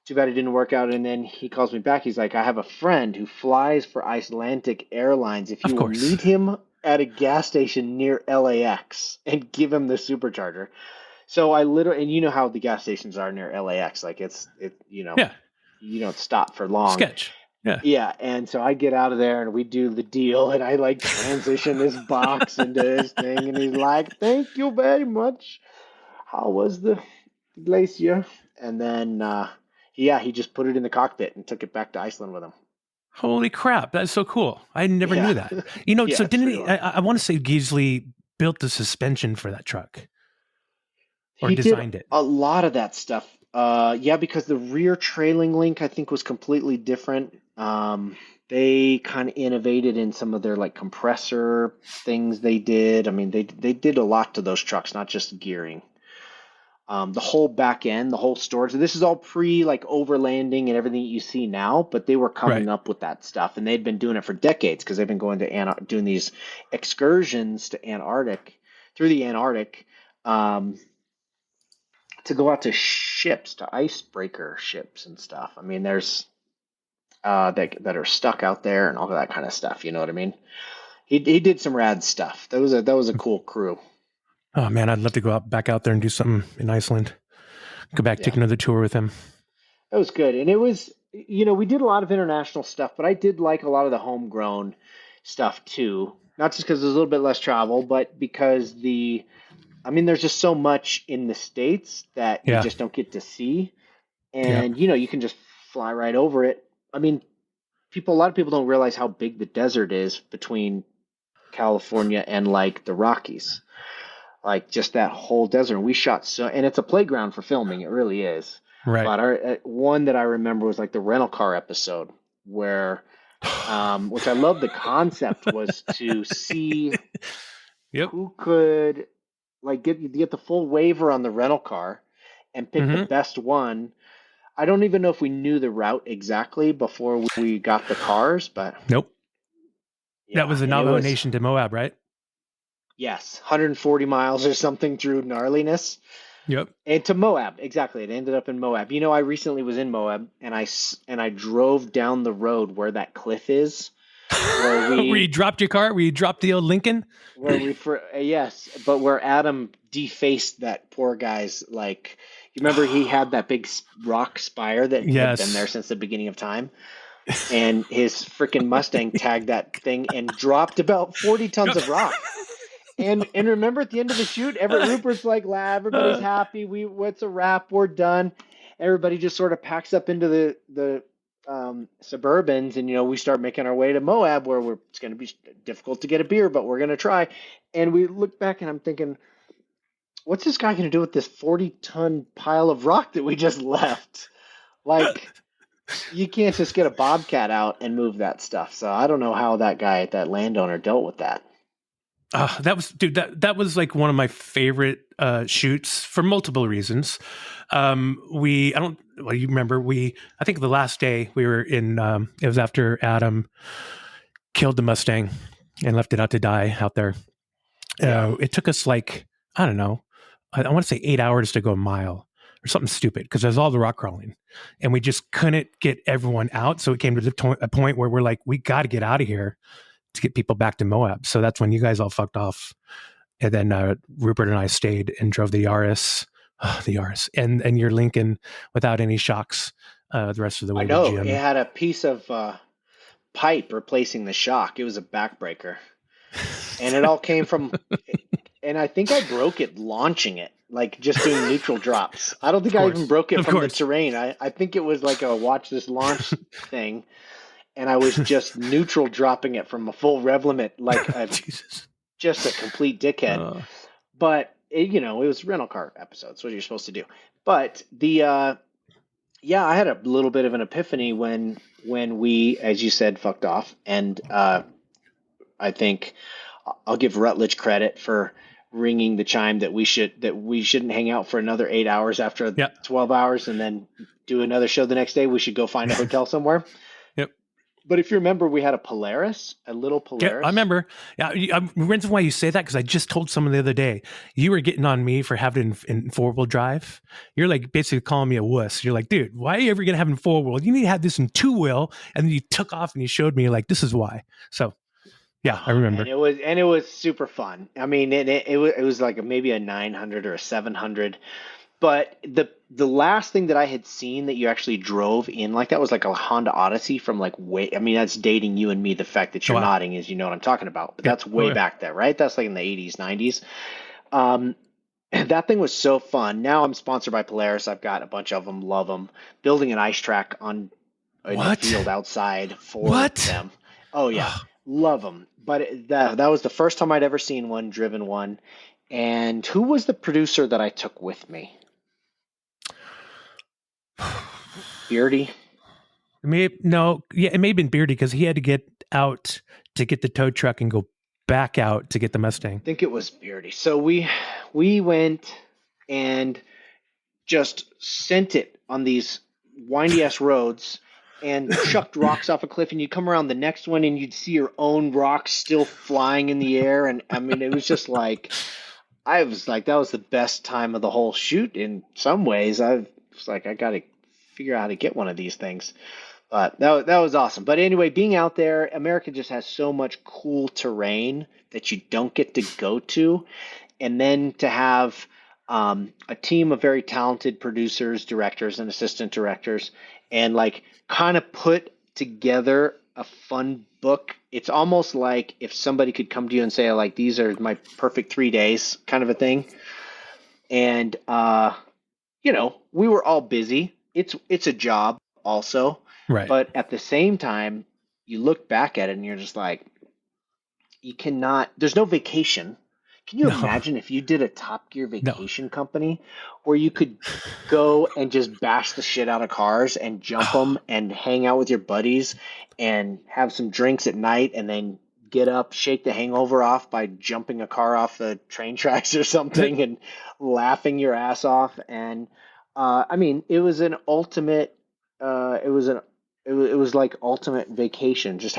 too bad it didn't work out. And then he calls me back. He's like, I have a friend who flies for Icelandic Airlines. If you will meet him at a gas station near LAX and give him the supercharger. So I literally, and you know how the gas stations are near LAX, like you don't stop for long. Sketch. Yeah. Yeah. And so I get out of there and we do the deal, and I like transition this box into his thing, and he's like, thank you very much. How was the glacier? And then, he just put it in the cockpit and took it back to Iceland with him. Holy crap, that's so cool! I never Yeah. knew that. You know, Yeah, so it's didn't pretty he? awesome. I want to say Geesley built the suspension for that truck or He did designed it. a lot of that stuff. Yeah, because the rear trailing link I think was completely different. They kind of innovated in some of their like compressor things they did. I mean, they did a lot to those trucks, not just gearing. The whole back end, the whole storage. This is all pre like overlanding and everything you see now, but they were Right. coming up with that stuff, and they'd been doing it for decades because they've been going to doing these excursions to Antarctic through the Antarctic. To go out to ships, to icebreaker ships and stuff. I mean, there's that are stuck out there and all that kind of stuff. You know what I mean? He did some rad stuff. That was a cool crew. Oh man, I'd love to go back out there and do something in Iceland. Go back, Yeah, take another tour with him. that was good. And it was, we did a lot of international stuff, but I did like a lot of the homegrown stuff too. Not just because there's a little bit less travel, but because I mean, there's just so much in the States that you Yeah, just don't get to see. yeah, And, you can just fly right over it. I mean, a lot of people don't realize how big the desert is between California and like the Rockies. Like just that whole desert. We shot and it's a playground for filming. It really is. right. But one that I remember was like the rental car episode where, which I love the concept was to see Yep. who could like get the full waiver on the rental car and pick the Mm-hmm. best one. I don't even know if we knew the route exactly before we got the cars, but Nope. That yeah, was the and it Navajo was, Nation to Moab, right? yes, 140 miles or something through gnarliness. Yep. And to Moab, exactly. It ended up in Moab. I recently was in Moab, and I drove down the road where that cliff is, where Where you dropped your car? Where you dropped the old Lincoln? yes, but where Adam defaced that poor guy's, like, you remember he had that big rock spire that had been there Yes. since the beginning of time, and his freaking Mustang tagged that thing and dropped about 40 tons of rock. And remember at the end of the shoot, Everett Rupert's like, everybody's happy. What's a wrap? We're done. Everybody just sort of packs up into the Suburbans, and we start making our way to Moab, where it's going to be difficult to get a beer, but we're going to try. And we look back, and I'm thinking, what's this guy going to do with this 40-ton pile of rock that we just left? Like, you can't just get a bobcat out and move that stuff. So I don't know how that landowner dealt with that. That was, dude. That was like one of my favorite shoots for multiple reasons. I don't. Well, you remember I think the last day we were in. It was after Adam killed the Mustang and left it out to die out there. Yeah. It took us like, I don't know. I want to say 8 hours to go a mile or something stupid because there's all the rock crawling, and we just couldn't get everyone out. So it came to a point where we're like, we got to get out of here to get people back to Moab. So that's when you guys all fucked off. And then Rupert and I stayed and drove the Yaris, and your Lincoln without any shocks the rest of the way I to know. Jim. It had a piece of pipe replacing the shock. It was a backbreaker. And it all came from, and I think I broke it launching it, like just doing neutral drops. I don't think I even broke it from the terrain. I think it was like a watch this launch thing. And I was just neutral dropping it from a full rev limit, like just a complete dickhead. But it was rental car episodes, what you're supposed to do. But I had a little bit of an epiphany when we, as you said, fucked off. And I think I'll give Rutledge credit for ringing the chime that we shouldn't hang out for another 8 hours after 12 hours and then do another show the next day. We should go find a hotel somewhere. But if you remember, we had a little Polaris. Yeah, I remember. Yeah, the reason why you say that, because I just told someone the other day, you were getting on me for having it in four-wheel drive. You're like basically calling me a wuss. You're like, dude, why are you ever going to have it in four-wheel? You need to have this in two-wheel. And then you took off and you showed me, like, this is why. So, yeah, I remember. And it was super fun. I mean, it was like maybe a 900 or a 700. But the last thing that I had seen that you actually drove in like that was like a Honda Odyssey from like I mean, that's dating you and me. The fact that you're nodding is you know what I'm talking about. But that's way back there, right? That's like in the 80s, 90s. That thing was so fun. Now I'm sponsored by Polaris. I've got a bunch of them, love them. Building an ice track on in the What? field outside for What? them. Oh yeah, Ugh. love them. But that was the first time I'd ever seen one, driven one. And who was the producer that I took with me? Beardy. It may have been Beardy because he had to get out to get the tow truck and go back out to get the Mustang. I think it was Beardy. So we went and just sent it on these windy ass roads and chucked rocks off a cliff, and you'd come around the next one and you'd see your own rocks still flying in the air. And I mean, it was just like, I was like, that was the best time of the whole shoot in some ways. I was like, I got to figure out how to get one of these things. But that was awesome. But anyway, being out there, America just has so much cool terrain that you don't get to go to. And then to have a team of very talented producers, directors, and assistant directors, and like kind of put together a fun book. It's almost like if somebody could come to you and say, like, these are my perfect 3 days kind of a thing. And, we were all busy. It's a job also. Right. But at the same time, you look back at it and you're just like, there's no vacation. Can you imagine if you did a Top Gear vacation company where you could go and just bash the shit out of cars and jump them and hang out with your buddies and have some drinks at night and then get up, shake the hangover off by jumping a car off the train tracks or something and laughing your ass off. And I mean, it was an ultimate. It was like ultimate vacation. It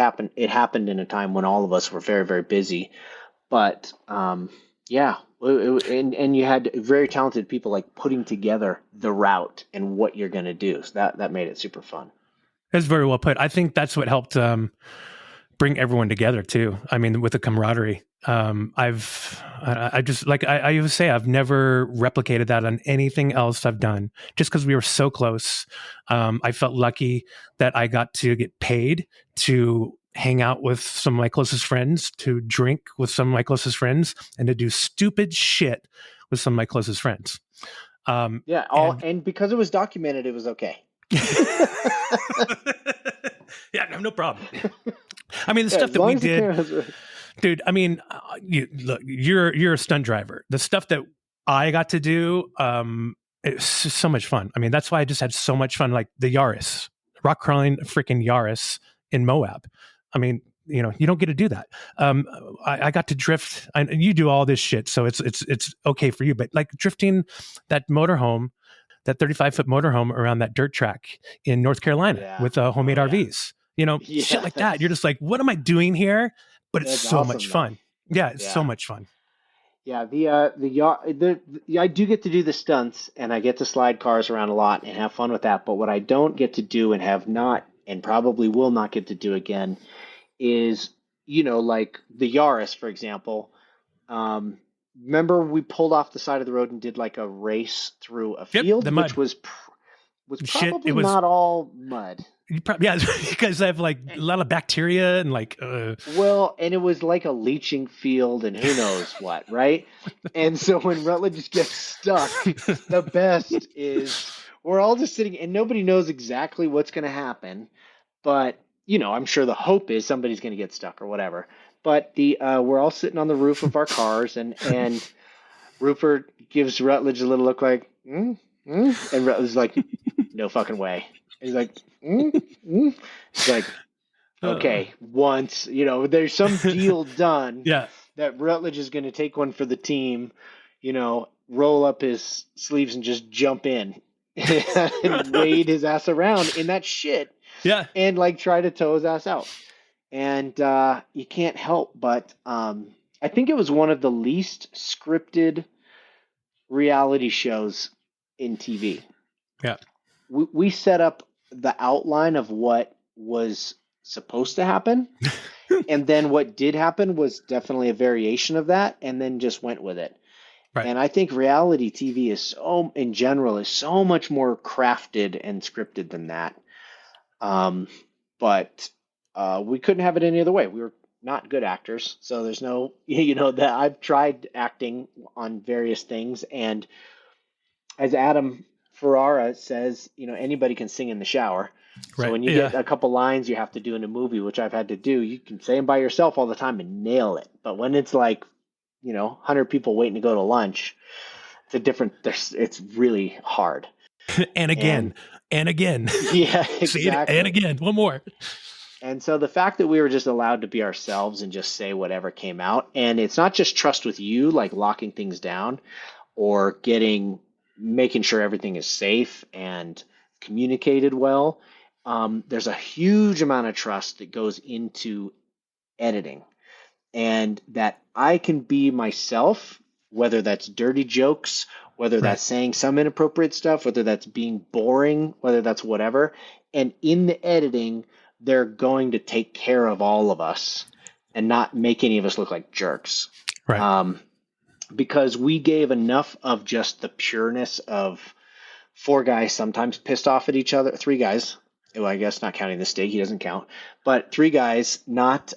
happened in a time when all of us were very, very busy. But yeah, and you had very talented people like putting together the route and what you're going to do. So that made it super fun. That's very well put. I think that's what helped bring everyone together too. I mean, with the camaraderie. I just like I always say, I've never replicated that on anything else I've done. Just because we were so close, I felt lucky that I got to get paid to hang out with some of my closest friends, to drink with some of my closest friends, and to do stupid shit with some of my closest friends. And because it was documented, it was okay. Yeah, no problem. I mean, the stuff that we did, dude. I mean, you're a stunt driver. The stuff that I got to do, it's just so much fun. I mean, that's why I just had so much fun. Like the Yaris, rock crawling, freaking Yaris in Moab. I mean, you don't get to do that. I got to drift, and you do all this shit, so it's okay for you. But like drifting that motorhome, that 35-foot motorhome around that dirt track in North Carolina with homemade RVs, shit like that. You're just like, what am I doing here? But it's so awesome, much fun. Yeah, it's so much fun. Yeah, I do get to do the stunts, and I get to slide cars around a lot and have fun with that. But what I don't get to do and have not, and probably will not get to do again, is like the Yaris, for example. Remember we pulled off the side of the road and did like a race through a field, which was probably not all mud. Because I have like a lot of bacteria and like. Well, and it was like a leaching field and who knows what, right? And so when Rutledge gets stuck, the best is we're all just sitting and nobody knows exactly what's going to happen, but I'm sure the hope is somebody's going to get stuck or whatever. But we're all sitting on the roof of our cars, and Rupert gives Rutledge a little look like, and Rutledge's like, no fucking way. And he's like, He's like, okay, once, there's some deal done that Rutledge is going to take one for the team, roll up his sleeves and just jump in and wade his ass around in that shit. Yeah. And like try to tow his ass out. And you can't help but I think it was one of the least scripted reality shows in TV. Yeah. We set up the outline of what was supposed to happen. And then what did happen was definitely a variation of that, and then just went with it. Right. And I think reality TV in general is so much more crafted and scripted than that. But we couldn't have it any other way. We were not good actors. So there's no, that I've tried acting on various things. And as Adam Ferrara says, anybody can sing in the shower. So Right. when you get a couple lines you have to do in a movie, which I've had to do, you can say them by yourself all the time and nail it. But when it's like, 100 people waiting to go to lunch, it's really hard. And again. Yeah, exactly. See it and again. One more. And so the fact that we were just allowed to be ourselves and just say whatever came out, and it's not just trust with you, like locking things down or making sure everything is safe and communicated well. There's a huge amount of trust that goes into editing, and that I can be myself, whether that's dirty jokes, whether that's saying some inappropriate stuff, whether that's being boring, whether that's whatever. And in the editing, they're going to take care of all of us and not make any of us look like jerks. Right. Because we gave enough of just the pureness of 4 guys sometimes pissed off at each other, 3 guys. Well, I guess not counting the steak, he doesn't count. But 3 guys not,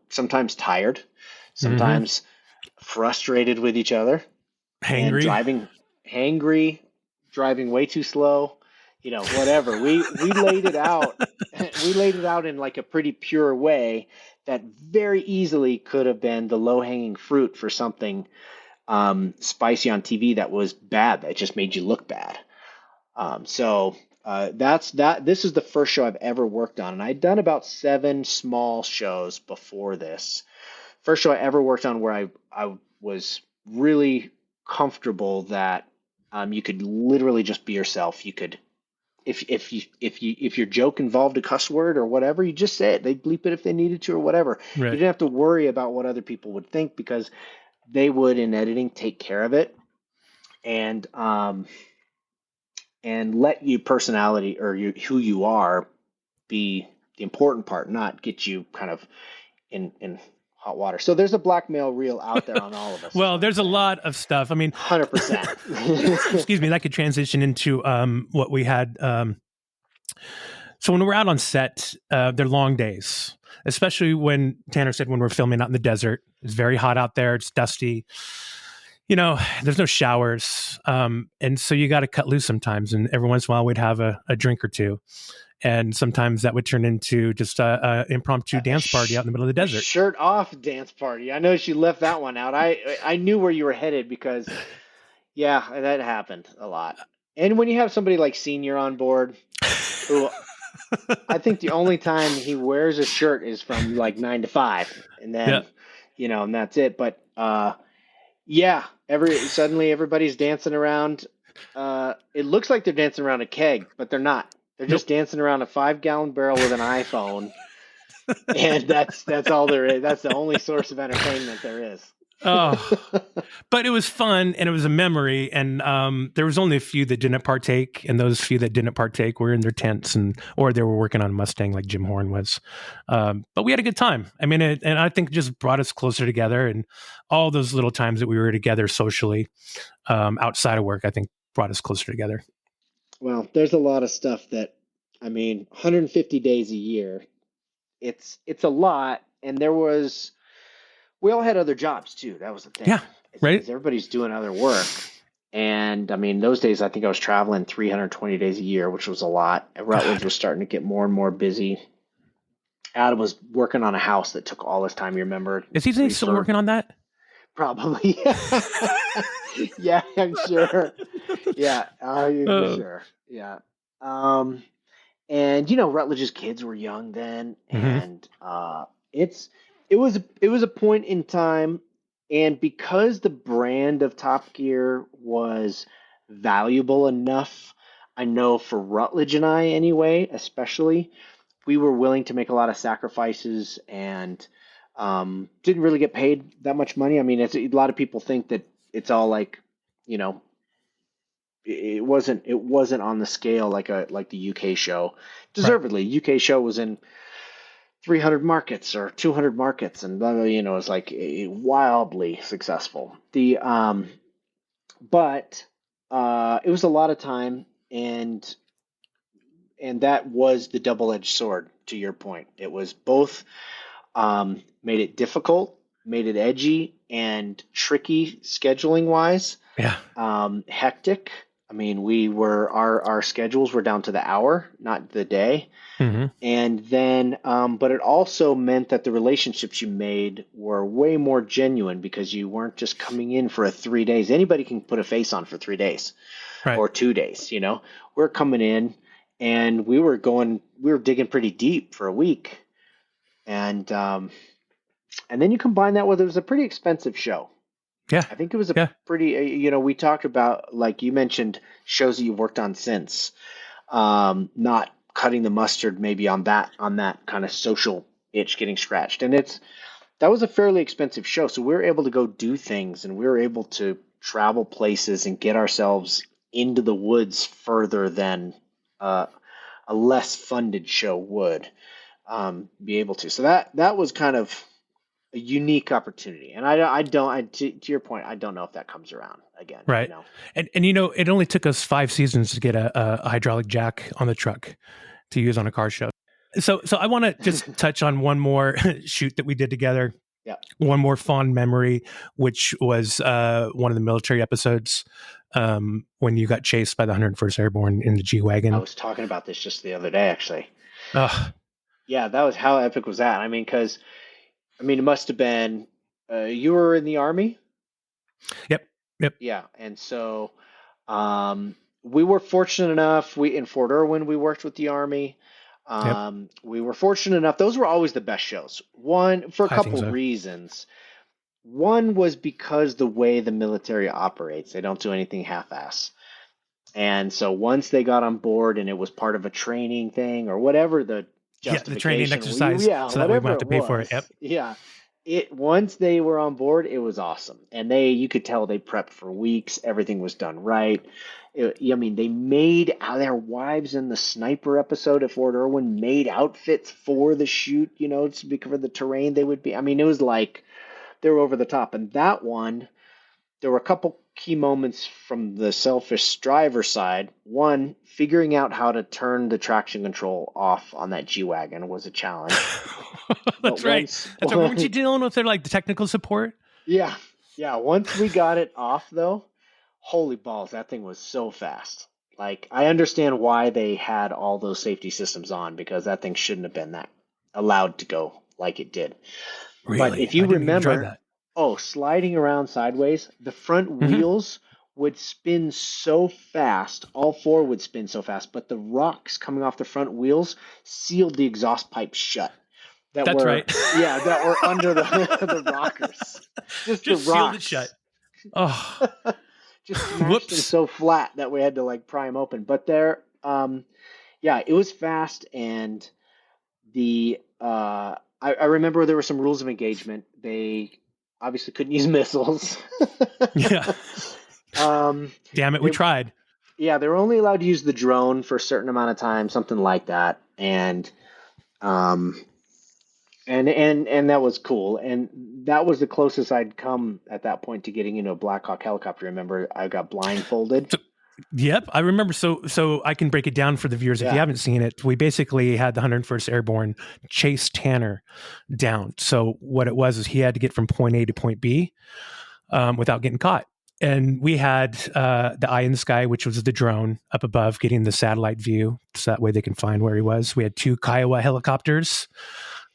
sometimes tired, sometimes frustrated with each other. Hangry. And driving way too slow, whatever. We laid it out. We laid it out in like a pretty pure way that very easily could have been the low-hanging fruit for something spicy on TV that was bad, that just made you look bad. That's that. This is the first show I've ever worked on, and I'd done about 7 small shows before this. First show I ever worked on where I was really comfortable that you could literally just be yourself. You could, if your joke involved a cuss word or whatever, you just say it. They'd bleep it if they needed to or whatever. Right. You didn't have to worry about what other people would think, because they would, in editing, take care of it and let you personality or who you are be the important part, not get you kind of in hot water. So there's a blackmail reel out there on all of us. Well, there's a lot of stuff. I mean, 100%. excuse me, that could transition into what we had. So when we're out on set, they're long days, especially when Tanner said when we're filming out in the desert. It's very hot out there. It's dusty. There's no showers. And so you got to cut loose sometimes. And every once in a while we'd have a drink or two. And sometimes that would turn into just a impromptu dance party out in the middle of the desert. Shirt off dance party. I know she left that one out. I knew where you were headed because, yeah, that happened a lot. And when you have somebody like Senior on board, who I think the only time he wears a shirt is from like 9 to 5, and then and that's it. But suddenly everybody's dancing around. It looks like they're dancing around a keg, but they're not. They're just dancing around a 5-gallon barrel with an iPhone, and that's all there is. That's the only source of entertainment there is. But it was fun, and it was a memory, and there was only a few that didn't partake, and those few that didn't partake were in their tents or they were working on a Mustang like Jim Horn was. But we had a good time. I mean, and I think it just brought us closer together, and all those little times that we were together socially outside of work, I think brought us closer together. Well, there's a lot of stuff that, 150 days a year, it's a lot, and we all had other jobs too. That was the thing. Yeah, right. Everybody's doing other work. And those days, I think I was traveling 320 days a year, which was a lot. Rutledge was starting to get more and more busy. Adam was working on a house that took all his time. You remember? Is he still working on that? Probably. Yeah, I'm sure. Yeah, sure. Yeah. And Rutledge's kids were young then, and it was a point in time, and because the brand of Top Gear was valuable enough, I know for Rutledge and I anyway, especially, we were willing to make a lot of sacrifices and didn't really get paid that much money. A lot of people think that it's all like, it wasn't on the scale like the UK show. Deservedly, right. UK show was in 300 markets or 200 markets, and it was like wildly successful. But it was a lot of time, and that was the double-edged sword. To your point, it was both made it difficult, made it edgy and tricky scheduling wise. Yeah. Hectic. I mean, our schedules were down to the hour, not the day. Hmm. And then, but it also meant that the relationships you made were way more genuine because you weren't just coming in for 3 days. Anybody can put a face on for 3 days Right. or 2 days, you know. We're coming in and we were digging pretty deep for a week. And then you combine that with, it was a pretty expensive show. Yeah. I think it was a Yeah. pretty, we talked about, like you mentioned, shows that you've worked on since, not cutting the mustard maybe on that kind of social itch getting scratched. And that was a fairly expensive show. So we were able to go do things and we were able to travel places and get ourselves into the woods further than a less funded show would be able to. So that was kind of a unique opportunity. And to your point, I don't know if that comes around again. Right. And it only took us 5 seasons to get a hydraulic jack on the truck to use on a car show. So I want to just touch on one more shoot that we did together. Yeah. One more fond memory, which was one of the military episodes when you got chased by the 101st Airborne in the G-Wagon. I was talking about this just the other day, actually. Ugh. Yeah, that was, how epic was that? I mean, it must have been, you were in the Army? Yep. Yeah, and so we were fortunate enough, in Fort Irwin, we worked with the Army. We were fortunate enough, those were always the best shows. One, for a couple reasons. One was because the way the military operates, they don't do anything half-ass. And so once they got on board and it was part of a training thing or whatever the justification, the training exercise, so that we wouldn't have to pay for it. Yep. Yeah. Once they were on board, it was awesome. And you could tell they prepped for weeks. Everything was done right. They made their wives in the sniper episode at Fort Irwin made outfits for the shoot, because of the terrain they would be. It was like they were over the top. And that one, there were a couple key moments from the selfish driver side. One, figuring out how to turn the traction control off on that G-Wagon was a challenge. That's right. What were you dealing with there, like the technical support? Yeah. Once we got it off, though, holy balls, that thing was so fast. Like, I understand why they had all those safety systems on, because that thing shouldn't have been that allowed to go like it did. Really? But if you remember, sliding around sideways, the front wheels would spin so fast, all four would spin so fast, but the rocks coming off the front wheels sealed the exhaust pipe shut. That's right. Yeah, that were under the rockers. Just the rocks. Sealed it shut. Oh. Just smashed them so flat that we had to like pry them open. But it was fast, and I remember there were some rules of engagement. They obviously couldn't use missiles. Yeah. Damn it, we tried. Yeah, they were only allowed to use the drone for a certain amount of time, something like that. And that was cool. And that was the closest I'd come at that point to getting into a Black Hawk helicopter. Remember, I got blindfolded. Yep, I remember. So I can break it down for the viewers if you haven't seen it. We basically had the 101st Airborne chase Tanner down. So what it was is he had to get from point A to point B without getting caught. And we had the eye in the sky, which was the drone up above, getting the satellite view, so that way they can find where he was. We had 2 Kiowa helicopters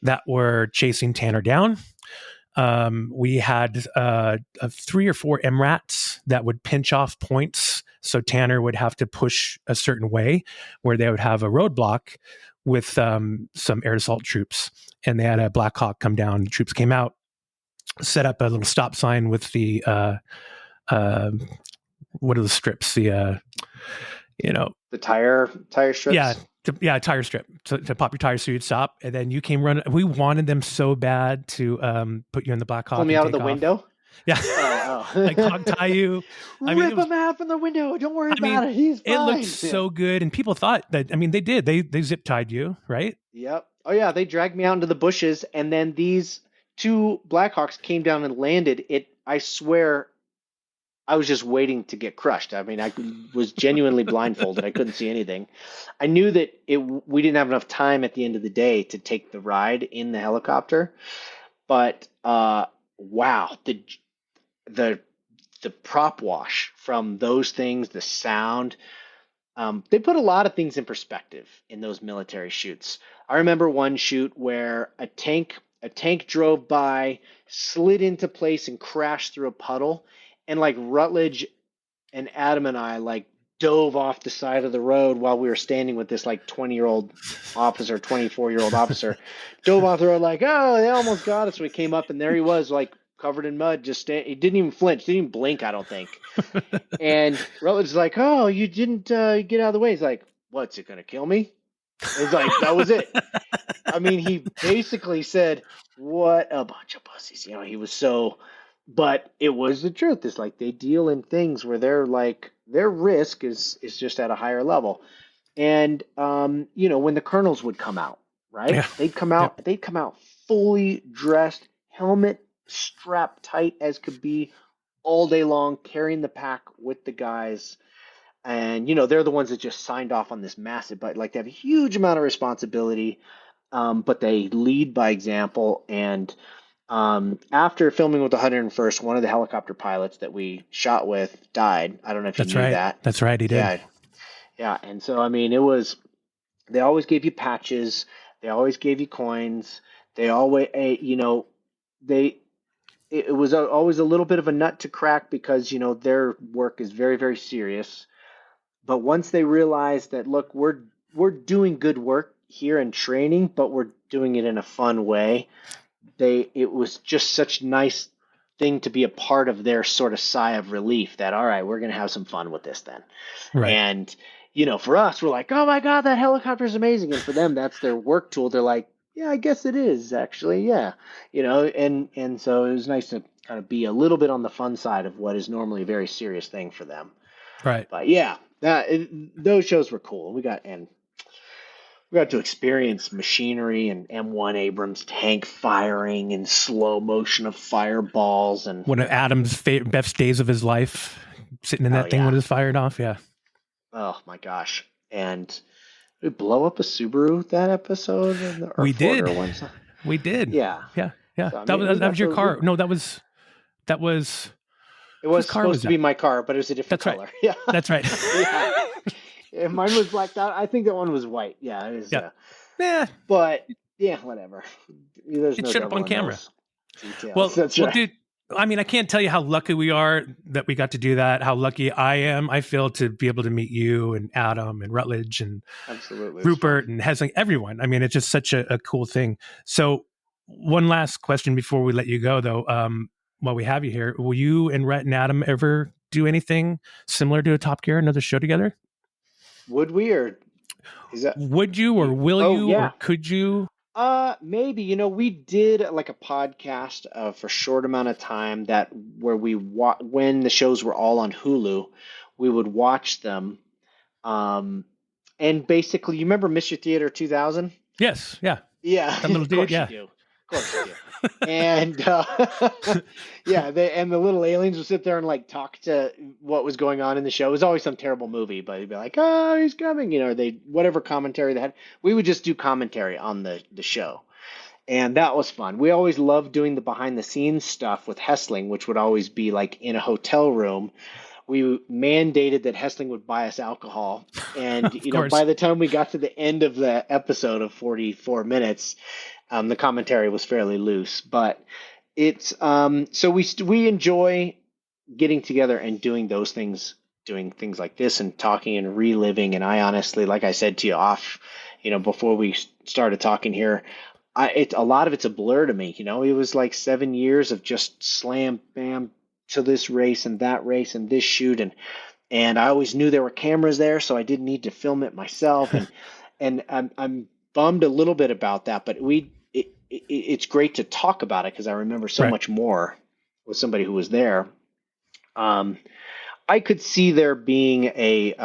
that were chasing Tanner down. We had 3 or 4 MRATs that would pinch off points. So Tanner would have to push a certain way where they would have a roadblock with some air assault troops. And they had a Black Hawk come down. The troops came out, set up a little stop sign with the, what are the strips? The tire strips? Yeah, tire strip to pop your tires so you'd stop, and then you came running. We wanted them so bad to put you in the Black Hawk. Pull me out of the window? Yeah. Like hog tie you. Rip him out from the window. Don't worry about it. He's fine. It looked so good, and people thought that. They did. They zip tied you, right? Yep. Oh yeah, they dragged me out into the bushes, and then these 2 Blackhawks came down and landed. I swear, I was just waiting to get crushed. I was genuinely blindfolded. I couldn't see anything. I knew that we didn't have enough time at the end of the day to take the ride in the helicopter. But wow, the the prop wash from those things, the sound. They put a lot of things in perspective in those military shoots. I remember one shoot where a tank drove by, slid into place, and crashed through a puddle, and like Rutledge and Adam and I like dove off the side of the road while we were standing with this like 20-year-old officer, 24-year-old officer, dove off the road like, oh, they almost got us. We came up and there he was, like covered in mud, he didn't even flinch, didn't even blink, I don't think. And Rutledge is like, oh, you didn't get out of the way. He's like, what's it gonna kill me? It's like, that was it. I mean, he basically said, what a bunch of pussies. You know, he was so, but it was the truth. It's like they deal in things where they're like, their risk is just at a higher level. And, you know, when the colonels would come out, right? Yeah. They'd come out fully dressed, helmet strapped tight as could be all day long, carrying the pack with the guys. And, you know, they're the ones that just signed off on this massive, but like they have a huge amount of responsibility, but they lead by example. And after filming with the 101st, one of the helicopter pilots that we shot with died. I don't know if you knew that. That's right. He did. Yeah. Yeah. And so, I mean, they always gave you patches. They always gave you coins. They always, you know, it was always a little bit of a nut to crack because, you know, their work is very, very serious. But once they realized that, look, we're doing good work here in training, but we're doing it in a fun way. It was just such a nice thing to be a part of their sort of sigh of relief that, all right, we're going to have some fun with this then. Right. And, you know, for us, we're like, oh my God, that helicopter is amazing. And for them, that's their work tool. They're like, yeah, I guess it is actually. Yeah. You know, and so it was nice to kind of be a little bit on the fun side of what is normally a very serious thing for them. Right. But yeah, those shows were cool. We got to experience machinery and M1 Abrams tank firing and slow motion of fireballs and one of Adam's best days of his life, sitting in that thing when it was fired off. Yeah. Oh my gosh! And did we blow up a Subaru that episode? We did. We did. Yeah. Yeah. Yeah. So, I that mean, was your car. No, that was. It was supposed to be my car, but it was a different color. Right. Yeah. That's right. Yeah, mine was blacked out. I think that one was white. Yeah, it was. Yeah. But yeah, whatever. There's it no showed up on camera. Details. Well, That's right. Dude, I mean, I can't tell you how lucky we are that we got to do that. How lucky I feel to be able to meet you and Adam and Rutledge and absolutely Rupert and Hesling, everyone. I mean, it's just such a cool thing. So, one last question before we let you go, though. While we have you here, will you and Rhett and Adam ever do anything similar to a Top Gear, another show together? Would we, or is that? Would you, or will you, or could you? Maybe. You know, we did like a podcast for a short amount of time where we when the shows were all on Hulu, we would watch them. And basically, you remember Mystery Theater 2000? Yes. Yeah. Yeah. That little dude. Yeah. Of course you do. And yeah, the little aliens would sit there and like talk to what was going on in the show. It was always some terrible movie, but they'd be like, "Oh, he's coming," you know. Whatever commentary they had, we would just do commentary on the show, and that was fun. We always loved doing the behind the scenes stuff with Hesling, which would always be like in a hotel room. We mandated that Hesling would buy us alcohol, and you know, by the time we got to the end of the episode of 44 minutes. The commentary was fairly loose, but it's so we enjoy getting together and doing those things, doing things like this and talking and reliving. And I honestly, like I said to you off, you know, before we started talking here, a lot of it's a blur to me. You know, it was like 7 years of just slam bam to this race and that race and this shoot, and I always knew there were cameras there, so I didn't need to film it myself. And I'm bummed a little bit about that, but it's great to talk about it because I remember so much more with somebody who was there. I could see there being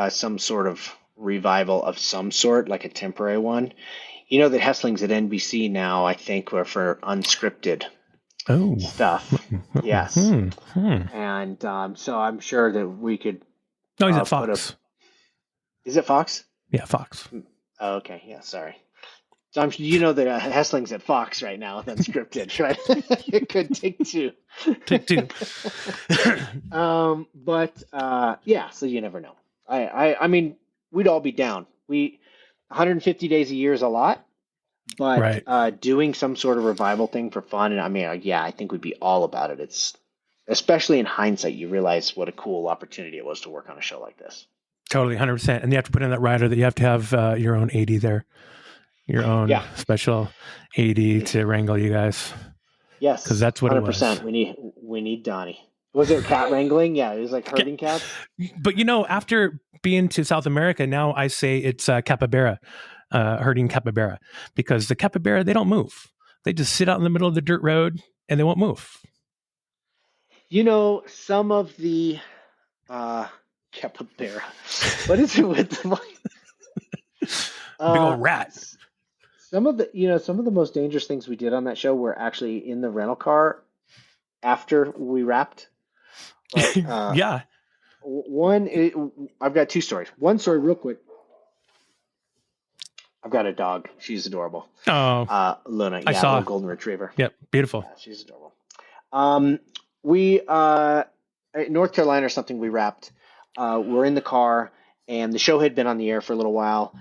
some sort of revival of some sort, like a temporary one. You know that Hesling's at NBC now, I think, for unscripted stuff. Yes. And so I'm sure that we could. No, he's at Fox. Is it Fox? Yeah, Fox. Oh, okay. Yeah, sorry. So you know the Hesling's at Fox right now with Unscripted, right? It could take two. Take two. Yeah, so you never know. I mean, we'd all be down. 150 days a year is a lot, but Right. doing some sort of revival thing for fun, and I mean, yeah, I think we'd be all about it. It's especially in hindsight, you realize what a cool opportunity it was to work on a show like this. Totally, 100%. And you have to put in that rider that you have to have your own AD there, your own special AD to wrangle you guys. Yes, because that's what 100%. It was. We need Donnie. Was it cat wrangling? Yeah, it was like herding cats. But after being to South America, now I say it's capybara, herding capybara, because the capybara, they don't move. They just sit out in the middle of the dirt road and they won't move. Some of the capybara. What is it with the big old rat? Some of the most dangerous things we did on that show were actually in the rental car after we wrapped. But, yeah. I've got two stories. One story, real quick. I've got a dog. She's adorable. Oh, Luna. I saw a golden retriever. Yep, beautiful. Yeah, she's adorable. We North Carolina or something. We wrapped. We're in the car, and the show had been on the air for a little while.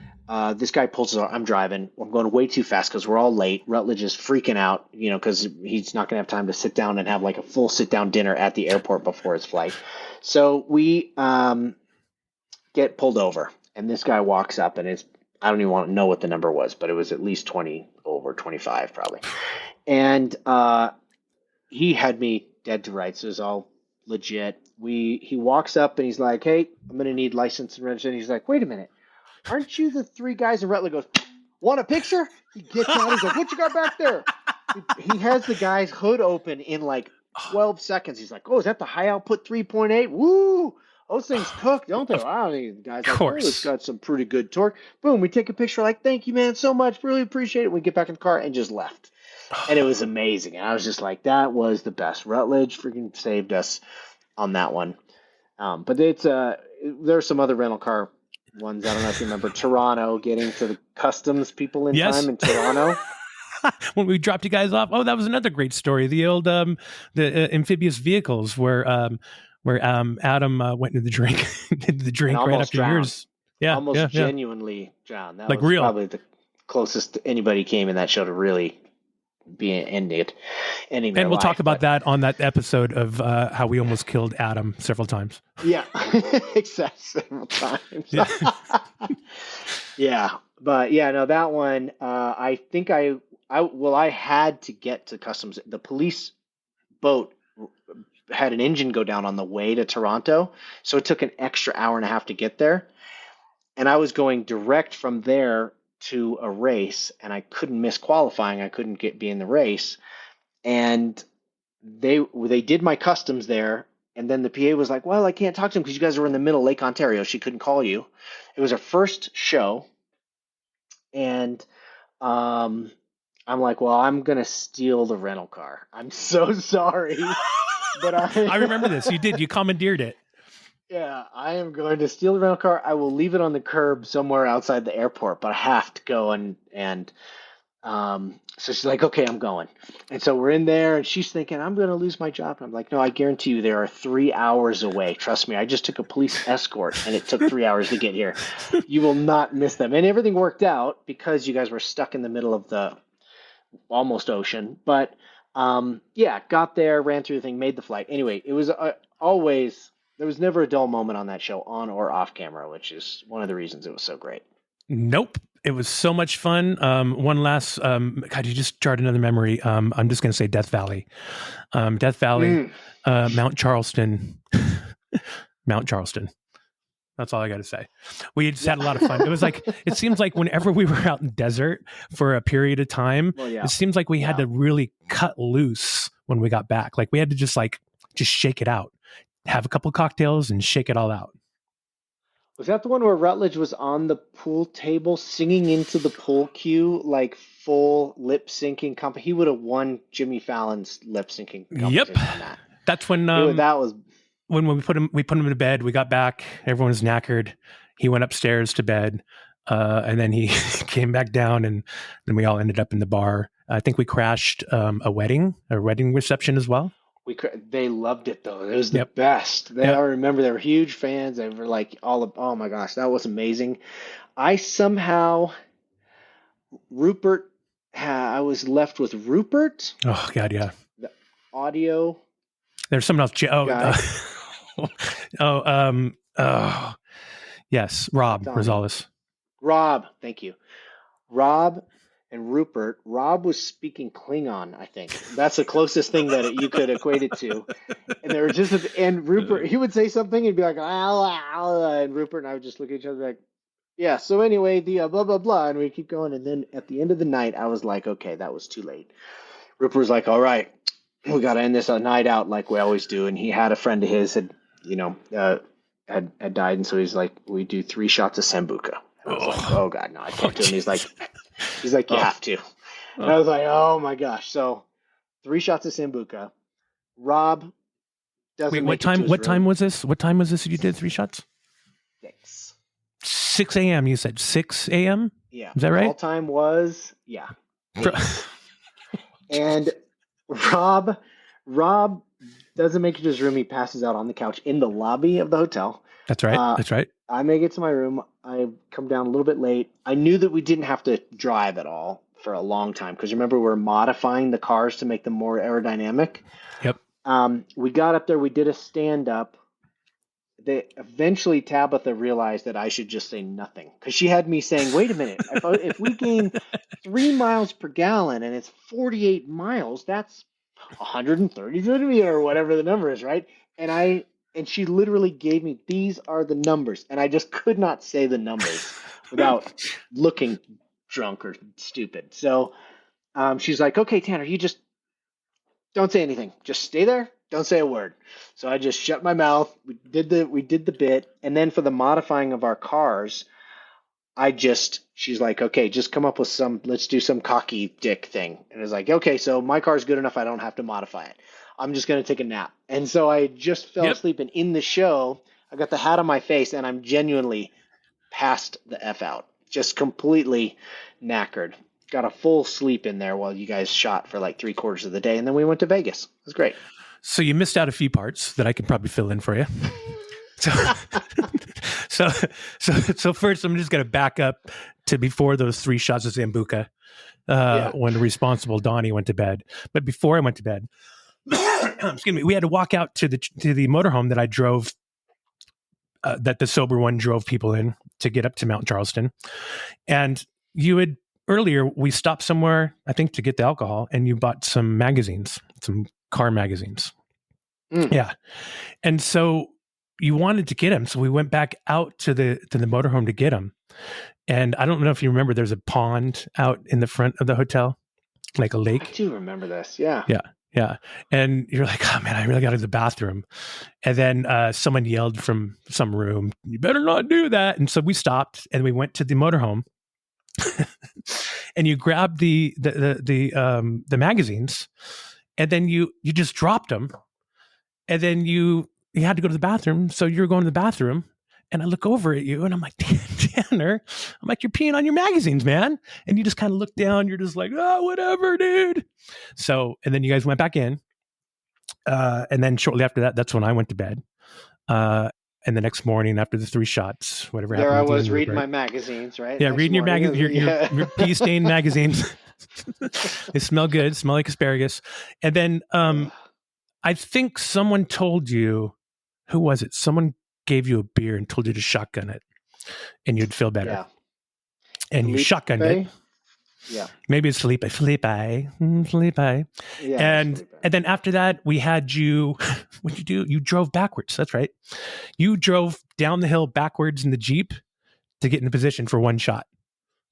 This guy pulls us out. I'm driving. I'm going way too fast because we're all late. Rutledge is freaking out, because he's not going to have time to sit down and have like a full sit-down dinner at the airport before his flight. So we get pulled over, and this guy walks up, and I don't even want to know what the number was, but it was at least 20 over 25 probably. And he had me dead to rights. So it was all legit. He walks up and he's like, "Hey, I'm going to need license and registration." He's like, "Wait a minute. Aren't you the three guys?" And Rutledge goes, "Want a picture?" He gets out. He's like, "What you got back there?" He has the guy's hood open in like 12 seconds. He's like, "Oh, is that the high output 3.8? Woo! Those things cook, don't they?" I don't think the guy's like, "Oh, it's got some pretty good torque." Boom, we take a picture like, "Thank you, man, so much. Really appreciate it." We get back in the car and just left. And it was amazing. And I was just like, that was the best. Rutledge freaking saved us on that one. But there are some other rental car ones. I don't know if you remember Toronto, getting to the customs people in time in Toronto. When we dropped you guys off. Oh, that was another great story. The old the amphibious vehicles where Adam went into the drink right after drowned. Years. Yeah, almost genuinely drowned. That like was real. Probably the closest anybody came in that show to really be ending. And we'll talk about that on that episode of how we almost killed Adam several times. Yeah, except several times. Yeah, but yeah, no, that one. I think I had to get to customs. The police boat had an engine go down on the way to Toronto, so it took an extra hour and a half to get there. And I was going direct from there to a race, and I couldn't miss qualifying. I couldn't be in the race, and they did my customs there. And then the PA was like, "Well, I can't talk to him because you guys are in the middle of Lake Ontario. She couldn't call you." It was our first show, and I'm like, "Well, I'm gonna steal the rental car. I'm so sorry." But I remember this. You did. You commandeered it. Yeah, I am going to steal the rental car. I will leave it on the curb somewhere outside the airport, but I have to go and so she's like, "Okay, I'm going." And so we're in there, and she's thinking, "I'm going to lose my job." I'm like, "No, I guarantee you, they are 3 hours away. Trust me. I just took a police escort, and it took 3 hours to get here. You will not miss them." And everything worked out because you guys were stuck in the middle of the almost ocean. But yeah, got there, ran through the thing, made the flight. Anyway, it was there was never a dull moment on that show, on or off camera, which is one of the reasons it was so great. Nope. It was so much fun. One last, God, you just jarred another memory. I'm just going to say Death Valley. Death Valley, Mount Charleston. Mount Charleston. That's all I got to say. We just had a lot of fun. It was like, it seems like whenever we were out in desert for a period of time, it seems like we had to really cut loose when we got back. Like we had to just shake it out, have a couple of cocktails and shake it all out. Was that the one where Rutledge was on the pool table singing into the pool cue, like full lip syncing company? He would have won Jimmy Fallon's lip syncing competition. Yep. On that. That's when that was when we put him to bed. We got back. Everyone was knackered. He went upstairs to bed. And then he came back down, and then we all ended up in the bar. I think we crashed a wedding reception as well. They loved it though. It was the best. I remember they were huge fans. They were like oh my gosh, that was amazing. I was left with Rupert. Oh God, yeah. The audio. There's someone else. Yes, Rob Rosales. Rob, thank you. Rob and Rupert. Rob was speaking Klingon, I think. That's the closest thing that you could equate it to. And there were and Rupert, he would say something and be like, and Rupert and I would just look at each other like, yeah, so anyway, the blah, blah, blah. And we keep going. And then at the end of the night, I was like, okay, that was too late. Rupert was like, all right, we got to end this night out like we always do. And he had a friend of his had died. And so he's like, we do 3 shots of Sambuca. And I was like, oh God, no, I can't do it. He's like, you have to. And I was like, oh my gosh. So 3 shots of Sambuca. Rob doesn't. Wait, what time was this? What time was this you did 3 shots? 6 a.m. You said 6 a.m.? Yeah. Is that right? All time was, yeah. And Rob doesn't make it to his room. He passes out on the couch in the lobby of the hotel. That's right. That's right. I make it to my room. I come down a little bit late. I knew that we didn't have to drive at all for a long time because remember we're modifying the cars to make them more aerodynamic. Yep. We got up there. We did a stand-up. Eventually Tabitha realized that I should just say nothing because she had me saying, wait a minute, if we gain 3 miles per gallon and it's 48 miles, that's 130 or whatever the number is, right? And she literally gave me, these are the numbers. And I just could not say the numbers without looking drunk or stupid. So she's like, okay, Tanner, you just don't say anything. Just stay there. Don't say a word. So I just shut my mouth. We did the bit. And then for the modifying of our cars, she's like, okay, just come up with let's do some cocky dick thing. And it's like, okay, so my car's good enough. I don't have to modify it. I'm just going to take a nap. And so I just fell asleep. And in the show, I got the hat on my face and I'm genuinely passed the F out. Just completely knackered. Got a full sleep in there while you guys shot for like 3/4 of the day. And then we went to Vegas. It was great. So you missed out a few parts that I can probably fill in for you. So first, I'm just going to back up to before those 3 shots of Sambuca when the responsible Donny went to bed. But before I went to bed, excuse me, we had to walk out to the motorhome that I drove, that the sober one drove people in to get up to Mount Charleston. And earlier we stopped somewhere, I think, to get the alcohol, and you bought some magazines, some car magazines. Yeah. And so you wanted to get them. So we went back out to the motorhome to get them. And I don't know if you remember, there's a pond out in the front of the hotel, like a lake. I do remember this. Yeah. Yeah. Yeah. And you're like, oh man, I really got to the bathroom. And then someone yelled from some room, you better not do that. And so we stopped and we went to the motorhome and you grabbed the magazines, and then you just dropped them. And then you had to go to the bathroom. So you're going to the bathroom, and I look over at you and I'm like, Tanner, I'm like, you're peeing on your magazines, man. And you just kind of look down. You're just like, oh, whatever, dude. So, and then you guys went back in. And then shortly after that, that's when I went to bed. And the next morning after the 3 shots, whatever happened. There I was reading my magazines, right? Yeah, reading your magazine, your pee-stained magazines. They smell good, smell like asparagus. And then I think someone told you, who was it? Someone gave you a beer and told you to shotgun it, and you'd feel better. Yeah. And you shotgunned it. Yeah. Maybe it's Felipe. Yeah, and then after that, we had you. What'd you do? You drove backwards. That's right. You drove down the hill backwards in the Jeep to get in position for 1 shot.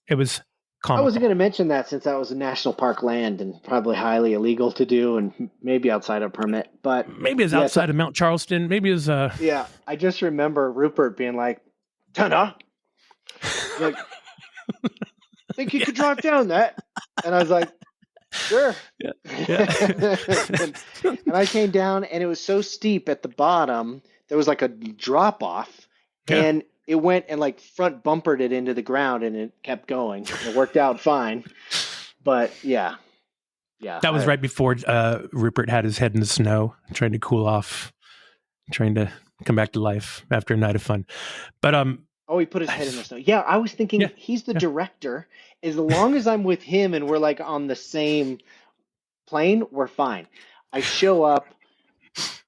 It was comical. I wasn't going to mention that since that was a national park land and probably highly illegal to do, and maybe outside of permit. But maybe it's outside of Mount Charleston. Maybe it's Yeah, I just remember Rupert being like, "Tanner, like, think you could drive down that?" And I was like, "Sure." Yeah. and I came down, and it was so steep at the bottom. There was like a drop off, and it went and like front bumpered it into the ground, and it kept going. It worked out fine. But yeah. That was right before Rupert had his head in the snow, trying to cool off, trying to come back to life after a night of fun. But oh, he put his head in the snow. Yeah, I was thinking he's the director. As long as I'm with him and we're like on the same plane, we're fine. I show up.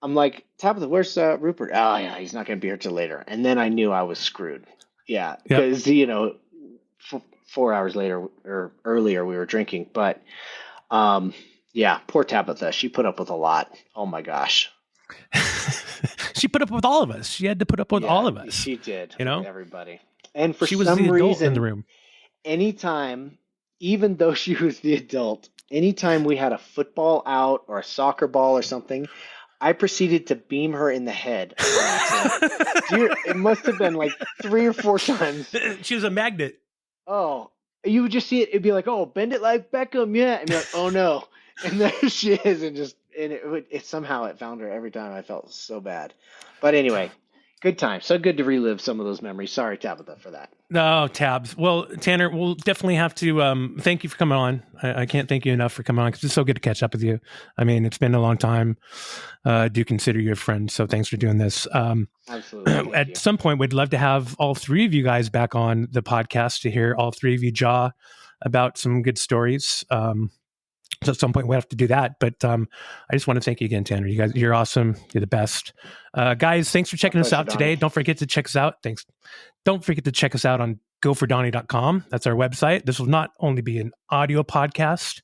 I'm like, Tabitha, where's Rupert? Oh, yeah, he's not going to be here till later. And then I knew I was screwed. Yeah, because, 4 hours later or earlier we were drinking. But, poor Tabitha. She put up with a lot. Oh, my gosh. She put up with all of us. She had to put up with all of us. She did. With everybody. And for she was some the adult reason, in the room. Anytime, even though she was the adult, anytime we had a football out or a soccer ball or something, I proceeded to beam her in the head. It must have been like 3 or 4 times. She was a magnet. Oh, you would just see it. It'd be like, oh, bend it like Beckham, yeah. And be like, oh no. And there she is, and it somehow it found her every time. I felt so bad. But anyway, good time. So good to relive some of those memories. Sorry, Tabitha, for that. No, Tabs. Well, Tanner, we'll definitely have to thank you for coming on. I can't thank you enough for coming on because it's so good to catch up with you. I mean, it's been a long time. I do consider you a friend, so thanks for doing this. Absolutely. At some point, we'd love to have all 3 of you guys back on the podcast to hear all 3 of you jaw about some good stories. So at some point we have to do that, but I just want to thank you again, Tanner. You guys, you're awesome. You're the best. Guys, thanks for checking us out today. Don't forget to check us out. Thanks. Don't forget to check us out on gofordonny.com. That's our website. This will not only be an audio podcast,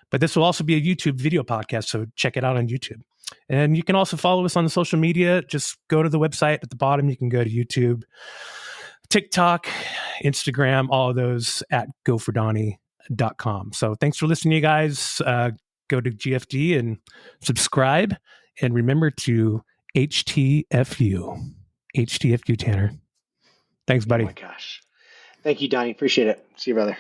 but this will also be a YouTube video podcast. So check it out on YouTube. And you can also follow us on the social media. Just go to the website at the bottom. You can go to YouTube, TikTok, Instagram, all of those at gofordonny.com. So thanks for listening, you guys. Go to GFD and subscribe, and remember to HTFU, Tanner. Thanks, buddy. Oh my gosh, thank you, Donnie. Appreciate it. See you, brother.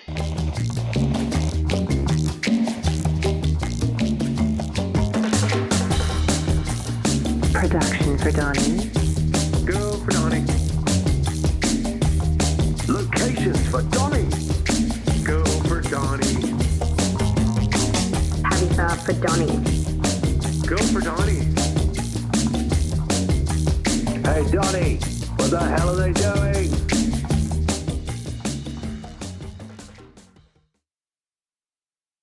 Production for Donny. Go for Donny. Locations for Donny. Go for Donny. Habitat for Donny. Go for Donny. Hey, Donny, what the hell are they doing?